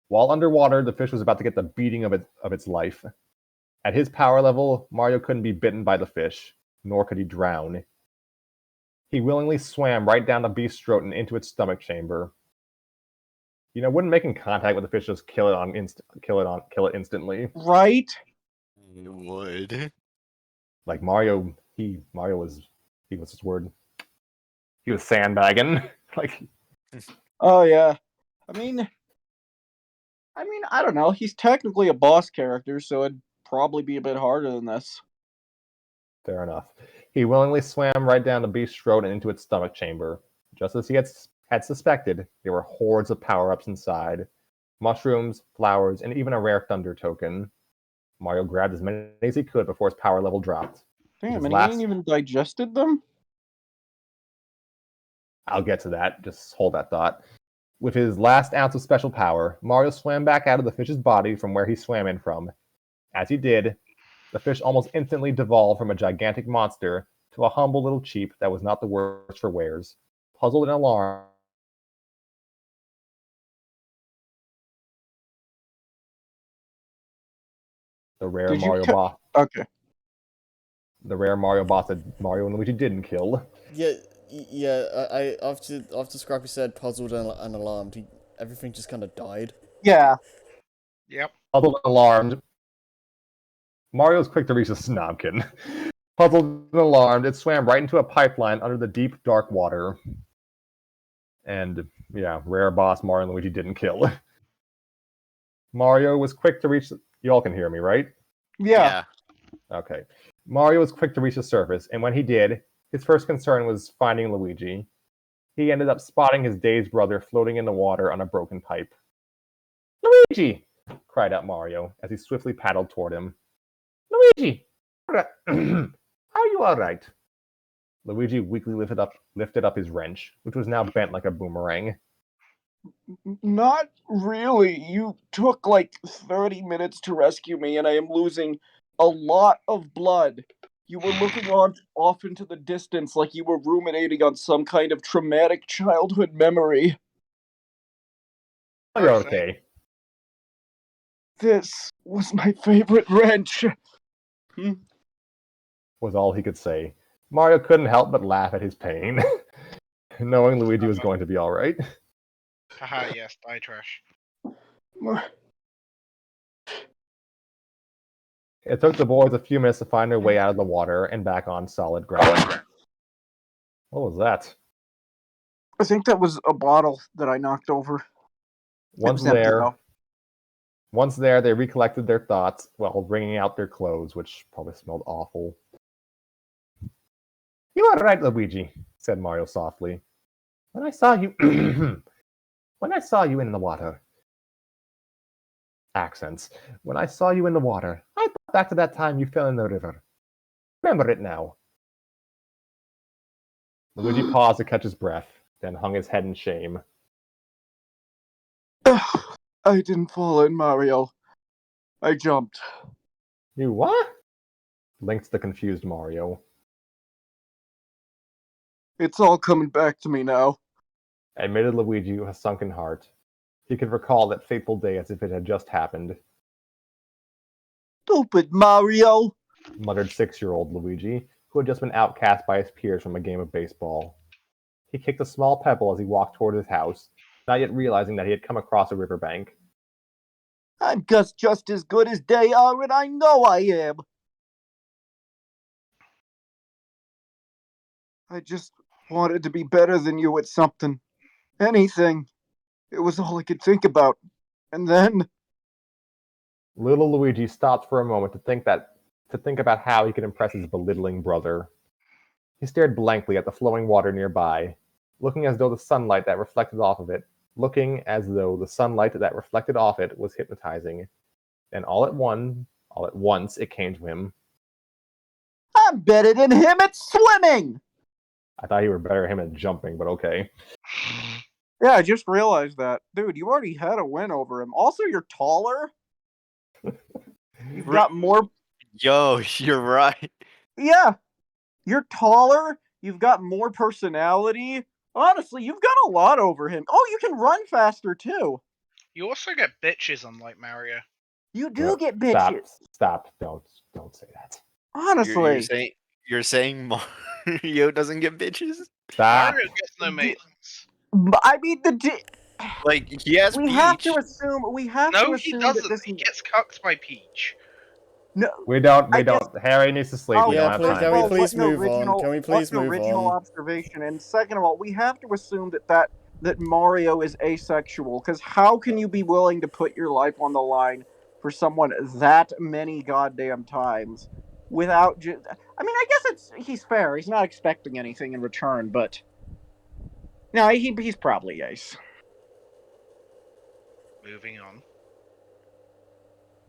While underwater, the fish was about to get the beating of its life. At his power level, Mario couldn't be bitten by the fish, nor could he drown. He willingly swam right down the beast's throat and into its stomach chamber. You know, wouldn't making contact with the fish just kill it instantly? Right? You would. Like Mario was his word. He was sandbagging. Like Oh yeah. I mean, I don't know. He's technically a boss character, so it'd probably be a bit harder than this. Fair enough. He willingly swam right down the beast's throat and into its stomach chamber. Just as he had suspected, there were hordes of power-ups inside. Mushrooms, flowers, and even a rare thunder token. Mario grabbed as many as he could before his power level dropped. Damn, His and last- he ain't even digested them? I'll get to that. Just hold that thought. With his last ounce of special power, Mario swam back out of the fish's body from where he swam in from. As he did, the fish almost instantly devolved from a gigantic monster to a humble little cheap that was not the worse for wears. Puzzled and alarmed, the rare Did you Mario ca- boss. Okay. The rare Mario boss that Mario and Luigi didn't kill. Yeah. I after Scrappy said puzzled and alarmed, everything just kind of died. Yeah. Yep. Puzzled and alarmed, Mario's quick to reach the snobkin. Puzzled and alarmed, it swam right into a pipeline under the deep, dark water. And yeah, rare boss Mario and Luigi didn't kill. Mario was quick to reach. You all can hear me, right? Yeah. Okay. Mario was quick to reach the surface, and when he did, his first concern was finding Luigi. He ended up spotting his dazed brother floating in the water on a broken pipe. Luigi! Cried out Mario as he swiftly paddled toward him. Luigi! Are you alright? Luigi weakly lifted up his wrench, which was now bent like a boomerang. Not really. You took like 30 minutes to rescue me, and I am losing a lot of blood. You were looking off into the distance like you were ruminating on some kind of traumatic childhood memory. Oh, you're okay. This was my favorite wrench. Was all he could say. Mario couldn't help but laugh at his pain, knowing Luigi was going to be alright. Haha, yes, die trash. It took the boys a few minutes to find their way out of the water and back on solid ground. What was that? I think that was a bottle that I knocked over. Once was empty, there, though. they recollected their thoughts while wringing out their clothes, which probably smelled awful. You are right, Luigi, said Mario softly. When I saw you in the water. Accents. When I saw you in the water, I thought back to that time you fell in the river. Remember it now. Luigi paused to catch his breath, then hung his head in shame. I didn't fall in, Mario. I jumped. You what? Blinked the confused Mario. It's all coming back to me now. Admitted Luigi with a sunken heart. He could recall that fateful day as if it had just happened. Stupid Mario! Muttered 6-year-old Luigi, who had just been outcast by his peers from a game of baseball. He kicked a small pebble as he walked toward his house, not yet realizing that he had come across a riverbank. I'm just as good as they are, and I know I am. I just wanted to be better than you at something. Anything. It was all I could think about. And then... Little Luigi stopped for a moment to think about how he could impress his belittling brother. He stared blankly at the flowing water nearby, looking as though the sunlight that reflected off it was hypnotizing. Then all at once it came to him. I'm better than him at swimming! I thought you were better at him at jumping, but okay. Yeah, I just realized that. Dude, you already had a win over him. Also, you're taller. You've got more... Yo, you're right. Yeah, you're taller. You've got more personality. Honestly, you've got a lot over him. Oh, you can run faster, too. You also get bitches, unlike Mario. You do get bitches. Stop. Don't say that. Honestly. You're saying Mario doesn't get bitches? Stop. Mario gets no maidens. I mean, Like, he has we Peach. have to assume. No, he that doesn't. this He gets cucked by Peach. No, We don't. I guess- Harry needs to sleep. Oh, We yeah, don't have please, time. can we please what's an move on? Can we please what's an move original on? observation? And second of all, we have to assume that that Mario is asexual, because how can you be willing to put your life on the line for someone that many goddamn times without I mean, I guess he's fair. He's not expecting anything in return, but no, he's probably ace. Moving on.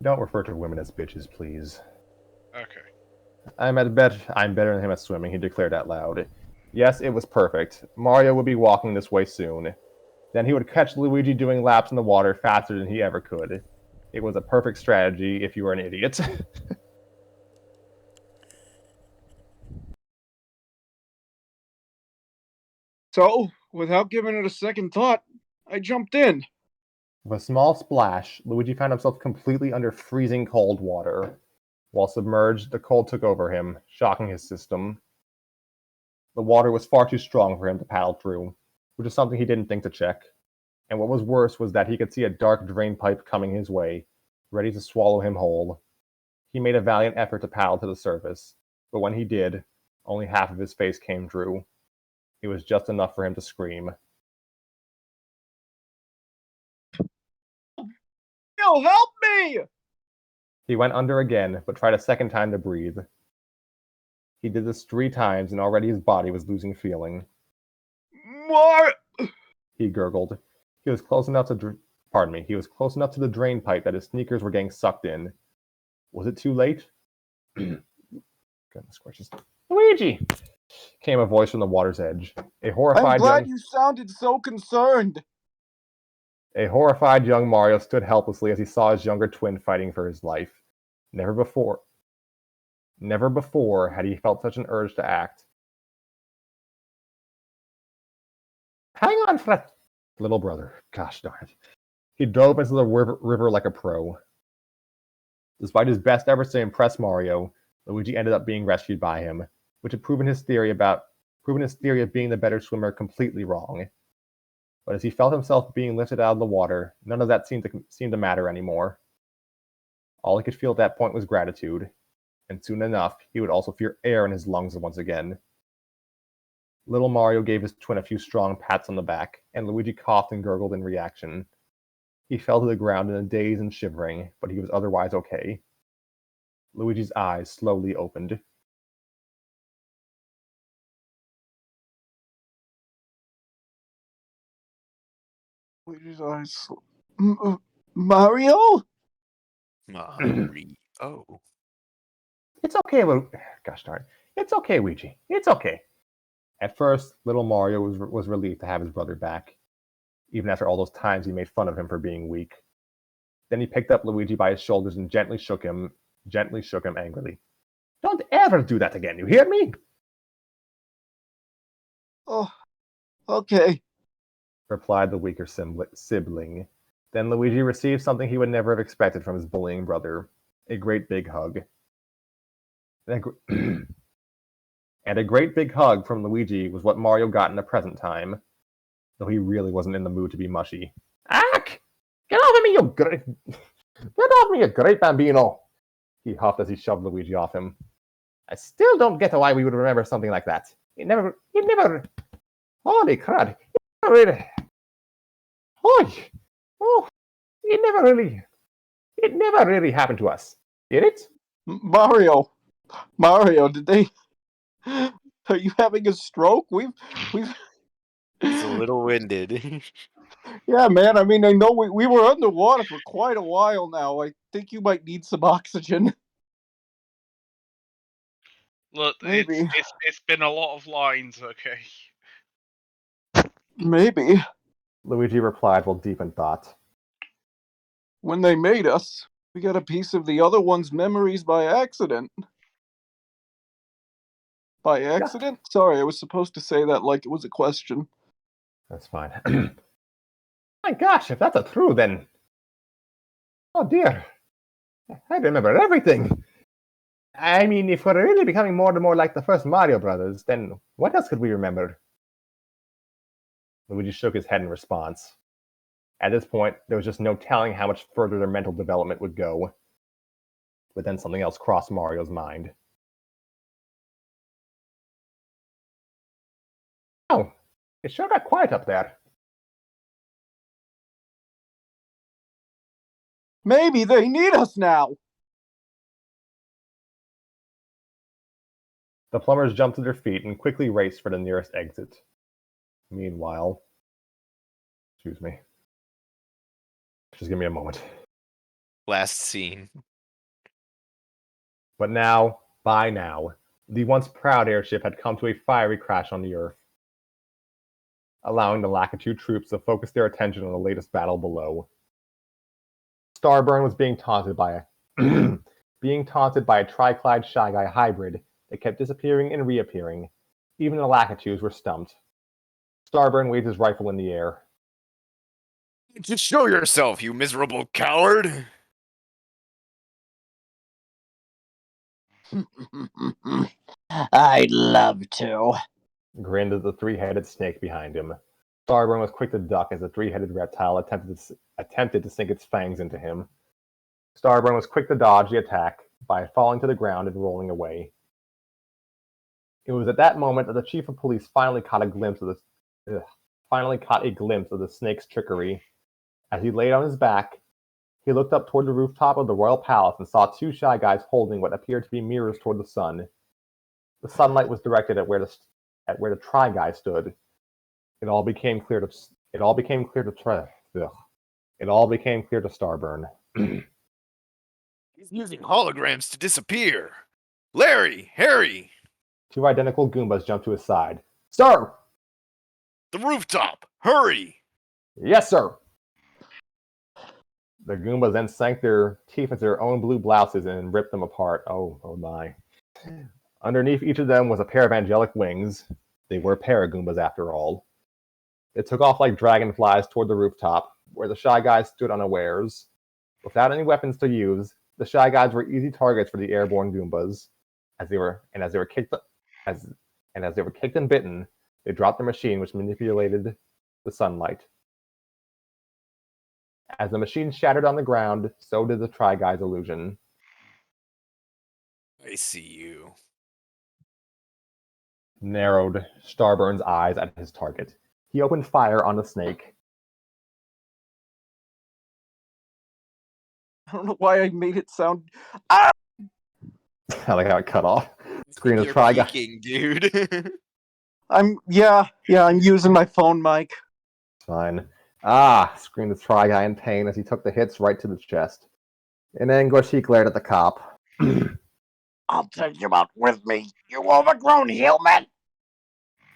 Don't refer to women as bitches, please. Okay. I'm better than him at swimming, he declared out loud. Yes, it was perfect. Mario would be walking this way soon. Then he would catch Luigi doing laps in the water faster than he ever could. It was a perfect strategy if you were an idiot. So, without giving it a second thought, I jumped in. With a small splash, Luigi found himself completely under freezing cold water. While submerged, the cold took over him, shocking his system. The water was far too strong for him to paddle through, which is something he didn't think to check. And what was worse was that he could see a dark drain pipe coming his way, ready to swallow him whole. He made a valiant effort to paddle to the surface, but when he did, only half of his face came through. It was just enough for him to scream. Yo, help me! He went under again, but tried a second time to breathe. He did this 3 times, and already his body was losing feeling. More! He gurgled. He was close enough to he was close enough to the drain pipe that his sneakers were getting sucked in. Was it too late? Goodness gracious. Luigi! Came a voice from the water's edge. I'm glad you sounded so concerned. A horrified young Mario stood helplessly as he saw his younger twin fighting for his life. Never before had he felt such an urge to act. Hang on, little brother. Gosh darn it. He dove into the river like a pro. Despite his best efforts to impress Mario, Luigi ended up being rescued by him, which had proven his theory of being the better swimmer completely wrong. But as he felt himself being lifted out of the water, none of that seemed to matter anymore. All he could feel at that point was gratitude, and soon enough, he would also feel air in his lungs once again. Little Mario gave his twin a few strong pats on the back, and Luigi coughed and gurgled in reaction. He fell to the ground in a daze and shivering, but he was otherwise okay. Luigi's eyes slowly opened. Luigi's eyes. Mario? Mario. It's okay, gosh darn. It's okay, Luigi. It's okay. At first, little Mario was relieved to have his brother back, even after all those times he made fun of him for being weak. Then he picked up Luigi by his shoulders and gently shook him angrily. Don't ever do that again, you hear me? Oh, okay, replied the weaker sibling. Then Luigi received something he would never have expected from his bullying brother, a great big hug. And a great big hug from Luigi was what Mario got in the present time, though he really wasn't in the mood to be mushy. Ack! Get off me, you great bambino! He huffed as he shoved Luigi off him. I still don't get why we would remember something like that. It never, holy crud, it never really happened to us, did it? Mario, did they? Are you having a stroke? We've. It's a little winded. Yeah, man. I mean, I know we were underwater for quite a while now. I think you might need some oxygen. Look, Maybe. it's been a lot of lines, okay? Maybe. Luigi replied while deep in thought. When they made us, we got a piece of the other one's memories by accident. By accident? Yeah. Sorry, I was supposed to say that like it was a question. That's fine. My gosh, if that's true, then... Oh dear. I remember everything. I mean, if we're really becoming more and more like the first Mario Brothers, then what else could we remember? Luigi shook his head in response. At this point, there was just no telling how much further their mental development would go. But then something else crossed Mario's mind. Oh, it sure got quiet up there. Maybe they need us now. The plumbers jumped to their feet and quickly raced for the nearest exit. Meanwhile, excuse me. Just give me a moment. Last scene. But now, by now, the once proud airship had come to a fiery crash on the Earth, allowing the Lakitu troops to focus their attention on the latest battle below. Starburn was being taunted by a triclide Shy Guy hybrid that kept disappearing and reappearing. Even the Lakitus were stumped. Starburn waved his rifle in the air. Just show yourself, you miserable coward! I'd love to. Grinned at the three-headed snake behind him. Starburn was quick to duck as the three-headed reptile attempted to sink its fangs into him. Starburn was quick to dodge the attack by falling to the ground and rolling away. It was at that moment that the chief of police finally caught a glimpse of the snake's trickery. As he laid on his back, he looked up toward the rooftop of the royal palace and saw two Shy Guys holding what appeared to be mirrors toward the sun. The sunlight was directed at where the Try Guy stood. It all became clear to Starburn. He's using holograms to disappear! Larry! Harry! Two identical Goombas jumped to his side. Sir! The rooftop! Hurry! Yes, sir! The Goombas then sank their teeth into their own blue blouses and ripped them apart. Oh my. Underneath each of them was a pair of angelic wings. They were Paragoombas after all. They took off like dragonflies toward the rooftop, where the Shy Guys stood unawares. Without any weapons to use, the Shy Guys were easy targets for the airborne Goombas. As they were kicked and bitten, they dropped the machine which manipulated the sunlight. As the machine shattered on the ground, so did the Try Guy's illusion. I see you. Narrowed Starburn's eyes at his target. He opened fire on the snake. I don't know why I made it sound. I like how it cut off. Screen of You're Try Guy. peeking, dude. I'm using my phone mic. Fine. Screamed the Try Guy in pain as he took the hits right to the chest. In anguish, he glared at the cop. I'll take you out with me, you overgrown human!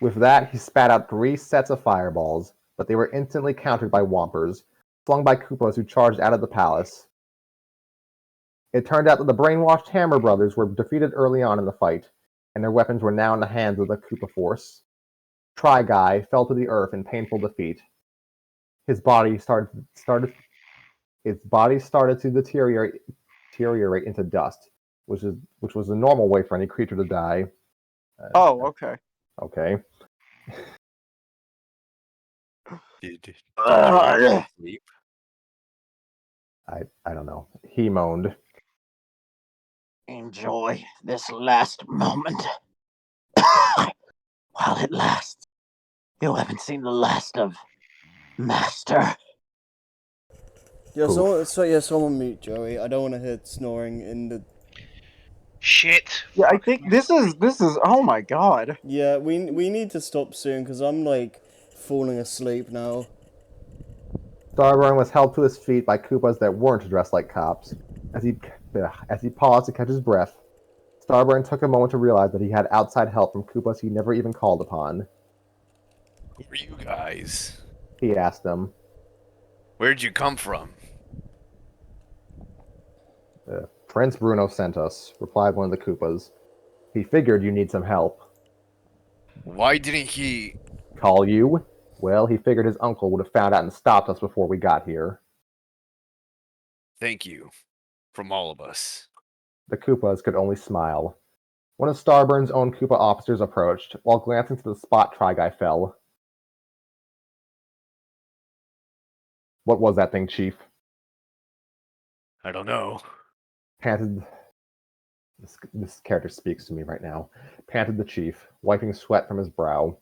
With that, he spat out 3 sets of fireballs, but they were instantly countered by Whompers, flung by Koopas who charged out of the palace. It turned out that the brainwashed Hammer brothers were defeated early on in the fight, and their weapons were now in the hands of the Koopa force. Try Guy fell to the earth in painful defeat. His body started to deteriorate into dust, which was the normal way for any creature to die. Okay. Okay. Did sleep? I don't know. He moaned. Enjoy this last moment. While it lasts, you haven't seen the last of Master. Yeah, someone mute Joey. I don't want to hear snoring in the. Shit. Yeah, I think this is. Oh my god. Yeah, we need to stop soon because I'm like falling asleep now. Starburn was held to his feet by Koopas that weren't dressed like cops. As he paused to catch his breath, Starburn took a moment to realize that he had outside help from Koopas he never even called upon. Who are you guys? He asked them. Where'd you come from? Prince Bruno sent us, replied one of the Koopas. He figured you need some help. Why didn't he... Call you? Well, he figured his uncle would have found out and stopped us before we got here. Thank you. From all of us. The Koopas could only smile. One of Starburn's own Koopa officers approached, while glancing to the spot Try Guy fell. What was that thing, Chief? I don't know. Panted. This character speaks to me right now. Panted the Chief, wiping sweat from his brow.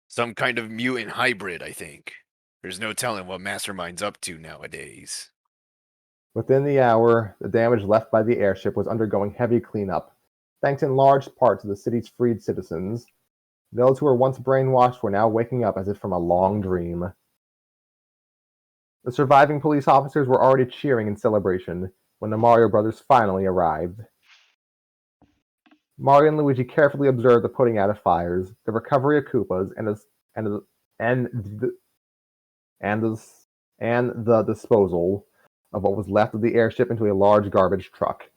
Some kind of mutant hybrid, I think. There's no telling what Mastermind's up to nowadays. Within the hour, the damage left by the airship was undergoing heavy cleanup, thanks in large part to the city's freed citizens. Those who were once brainwashed were now waking up as if from a long dream. The surviving police officers were already cheering in celebration when the Mario brothers finally arrived. Mario and Luigi carefully observed the putting out of fires, the recovery of Koopas, and the disposal of what was left of the airship into a large garbage truck.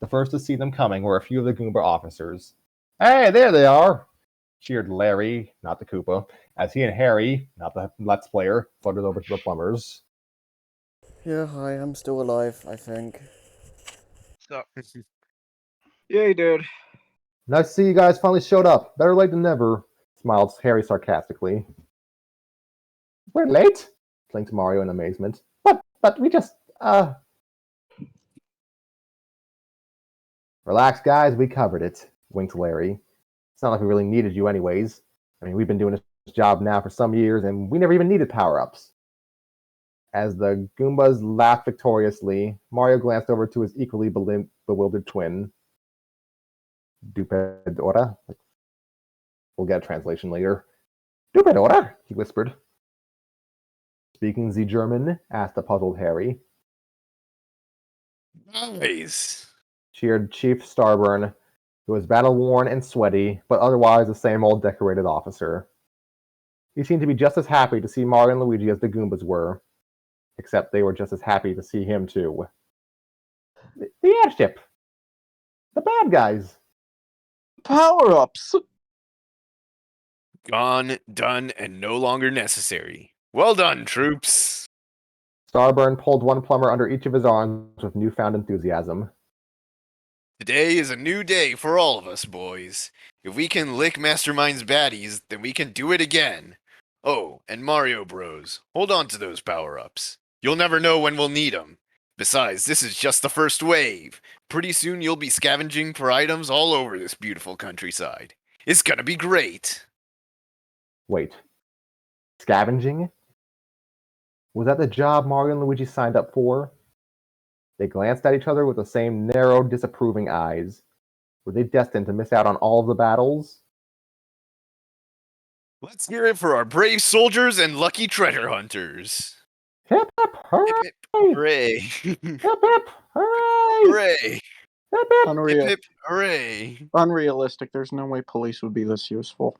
The first to see them coming were a few of the Goomba officers. "Hey, there they are!" cheered Larry, not the Koopa, as he and Harry, not the Let's Player, floated over to the plumbers. Yeah, hi, I'm still alive, I think. So, Yay, dude. "Nice to see you guys finally showed up. Better late than never," smiled Harry sarcastically. "We're late?" blinked Mario in amazement. But we just, Relax, guys, we covered it," winked Larry. "It's not like we really needed you anyways. I mean, we've been doing this job now for some years, and we never even needed power-ups." As the Goombas laughed victoriously, Mario glanced over to his equally bewildered twin. "Dupedora?" We'll get a translation later. "Dupedora?" he whispered. "Speaking the German?" asked the puzzled Harry. Nice. Cheered Chief Starburn, who was battle-worn and sweaty, but otherwise the same old decorated officer. He seemed to be just as happy to see Mario and Luigi as the Goombas were, except they were just as happy to see him too. The airship! The bad guys! Power-ups! Gone, done, and no longer necessary. Well done, troops. Starburn pulled one plumber under each of his arms with newfound enthusiasm. Today is a new day for all of us, boys. If we can lick Mastermind's baddies, then we can do it again. Oh, and Mario Bros, hold on to those power-ups. You'll never know when we'll need them. Besides, this is just the first wave. Pretty soon you'll be scavenging for items all over this beautiful countryside. It's gonna be great. Wait. Scavenging? Was that the job Mario and Luigi signed up for? They glanced at each other with the same narrow, disapproving eyes. Were they destined to miss out on all of the battles? Let's hear it for our brave soldiers and lucky treasure hunters. Hip hip hooray! Hip hip hooray. Hip hip hooray! Hooray. Hip hip! Unreal. Hip hip hooray. Unrealistic. There's no way police would be this useful.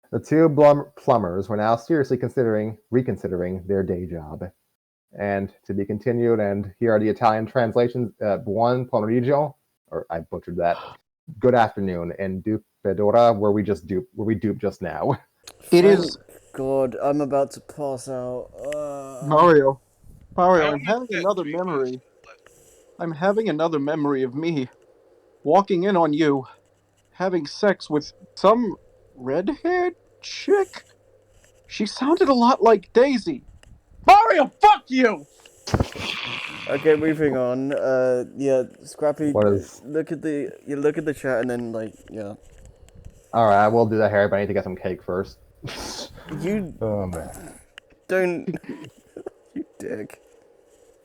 The two plumbers were now seriously reconsidering their day job. And to be continued, and here are the Italian translations. Buon pomeriggio, or I butchered that. Good afternoon, and Dupedora, were we duped just now? It is God, I'm about to pass out. Mario. I Mario, I'm only having get another 3 goes memory. left. I'm having another memory of me walking in on you, having sex with some red-haired chick. She sounded a lot like Daisy. Mario, fuck you! Okay, moving on. Yeah, Scrappy. What is? Look at the chat and then yeah. All right, I will do that, Harry, but I need to get some cake first. You Oh man, don't. You dick.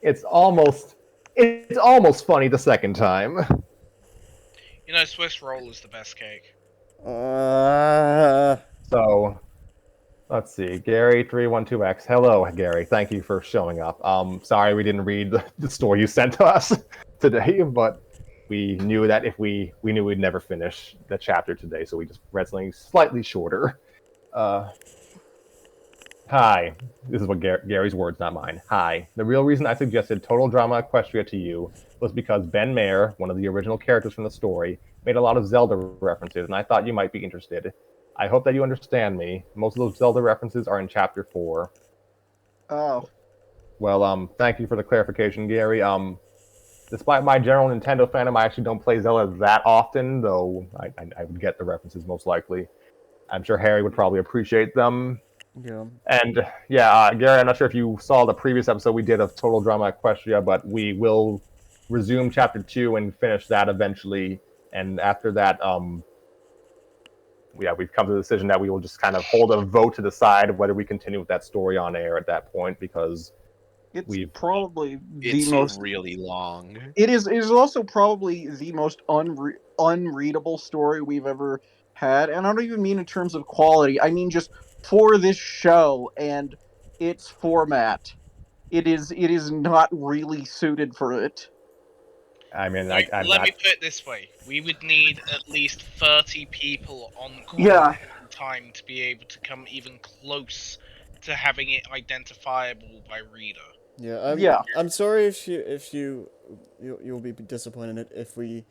it's almost funny the second time. You know, Swiss roll is the best cake. So, let's see. Gary312X. Hello, Gary. Thank you for showing up. Sorry we didn't read the story you sent to us today, but we knew that if we knew we'd never finish the chapter today, so we just read something slightly shorter. Hi. This is what Gary's words, not mine. Hi. The real reason I suggested Total Drama Equestria to you was because Ben Mayer, one of the original characters from the story, made a lot of Zelda references, and I thought you might be interested. I hope that you understand me. Most of those Zelda references are in Chapter 4. Oh. Well, thank you for the clarification, Gary. Despite my general Nintendo fandom, I actually don't play Zelda that often, though I would get the references most likely. I'm sure Harry would probably appreciate them. Yeah. And yeah, Gary, I'm not sure if you saw the previous episode we did of Total Drama Equestria, but we will resume Chapter 2 and finish that eventually. And after that, we've come to the decision that we will just kind of hold a vote to decide whether we continue with that story on air at that point, because It's we've probably the It's most. really long. It is also probably the most unreadable story we've ever had, and I don't even mean in terms of quality. I mean just for this show and its format. It is not really suited for it. I mean, Like, I'm let not. me put it this way: we would need at least 30 people on call Yeah. in time to be able to come even close to having it identifiable by reader. Yeah, Yeah. I'm sorry if you'll be disappointed if we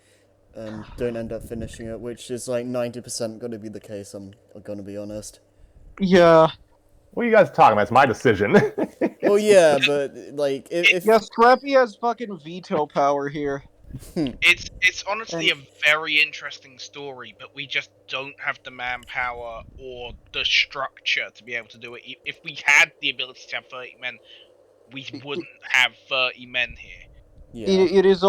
don't end up finishing it, which is like 90% gonna be the case. I'm gonna be honest. Yeah. What are you guys talking about? It's my decision. Well, yeah, but like if Yeah, Scrappy has fucking veto power here. It's honestly And- a very interesting story, but we just don't have the manpower or the structure to be able to do it. If we had the ability to have 30 men, we wouldn't have 30 men here. yeah, it's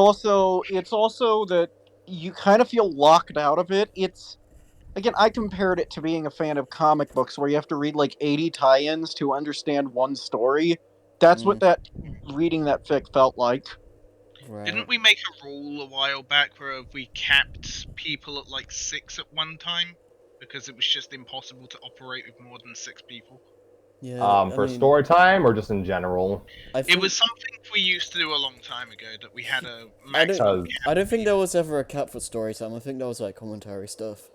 also that you kind of feel locked out of it. It's again, I compared it to being a fan of comic books where you have to read like 80 tie-ins to understand one story. That's what that reading that fic felt like. right. Didn't we make a rule a while back where we capped people at like 6 at one time? Because it was just impossible to operate with more than 6 people. Yeah, I For mean, story time or just in general? I It think was something we used to do a long time ago, that we had a I don't maximum Because cap. I don't think there was ever a cap for story time. I think that was like commentary stuff.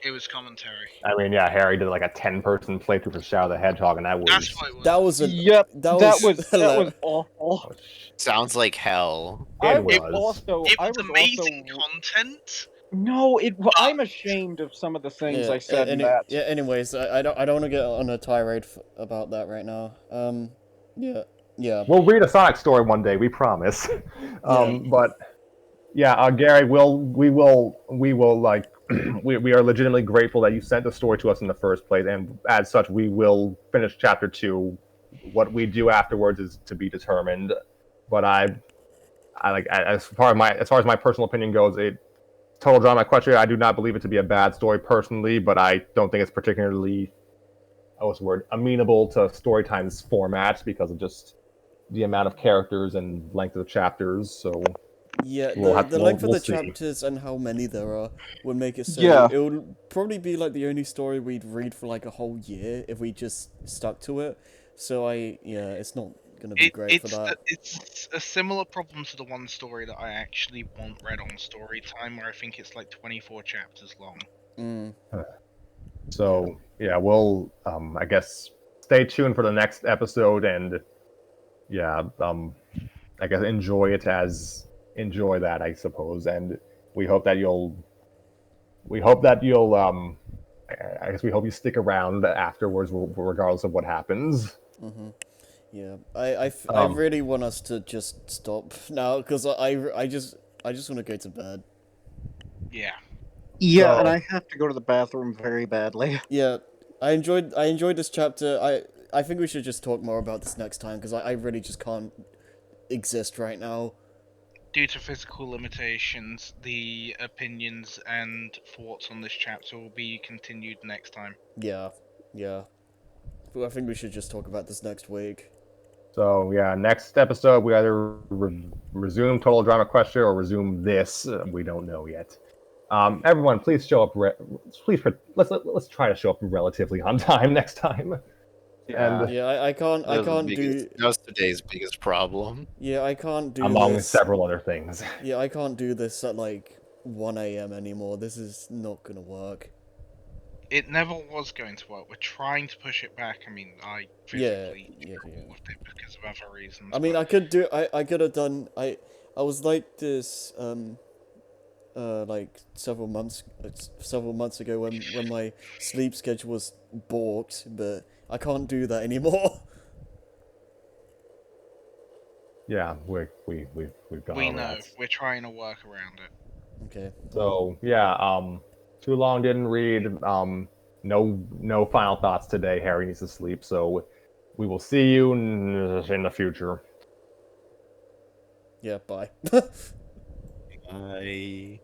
It was commentary. I mean, yeah, Harry did like a 10-person playthrough for Shadow the Hedgehog, and that was. That's what it was. That was a Yep, that that was was awful. Oh, Sounds like hell. I It was was. also It I was was amazing also content. no. I'm ashamed of some of the things I said in that. Yeah. Anyways, I don't want to get on a tirade about that right now. Yeah. Yeah. We'll read a Sonic story one day, we promise. But yeah, Gary, we will like we are legitimately grateful that you sent the story to us in the first place, and as such, we will finish chapter 2. What we do afterwards is to be determined. But I like as far as my personal opinion goes, Total Drama Question. I do not believe it to be a bad story personally, but I don't think it's particularly what's the word, amenable to Storytime's format because of just the amount of characters and length of the chapters. So Yeah, we'll the length of we'll the see. chapters and how many there are would make it so Yeah. it would probably be like the only story we'd read for like a whole year if we just stuck to it. So it's not gonna be great for that. It's a similar problem to the one story that I actually want read on story time, where I think it's like 24 chapters long. Mm. So yeah, we'll I guess stay tuned for the next episode, and yeah, I guess enjoy that, I suppose, and we hope that you'll I guess we hope you stick around afterwards, regardless of what happens. Yeah, I really want us to just stop now because I just want to go to bed. Yeah. Yeah, So- and I have to go to the bathroom very badly. Yeah, I enjoyed this chapter. I think we should just talk more about this next time because I really just can't exist right now. Due to physical limitations, the opinions and thoughts on this chapter will be continued next time. Yeah, yeah. But I think we should just talk about this next week. So yeah, next episode we either resume Total Drama Question or resume this. We don't know yet. Everyone, please show up. Let's try to show up relatively on time next time. Yeah. And Yeah, I can't do. That was today's biggest problem. Yeah, I can't do among this. several other things. Yeah, I can't do this at like 1 a.m. anymore. This is not gonna work. It never was going to work. We're trying to push it back. I mean, I physically struggle with it because of other reasons. I mean, but I could do. I could have done. I was like this. Like several months ago when my sleep schedule was balked, but I can't do that anymore. Yeah, we've gone we over know. that. We're trying to work around it. Okay. So yeah, too long didn't read. No final thoughts today. Harry needs to sleep, so we will see you in the future. Yeah. Bye. I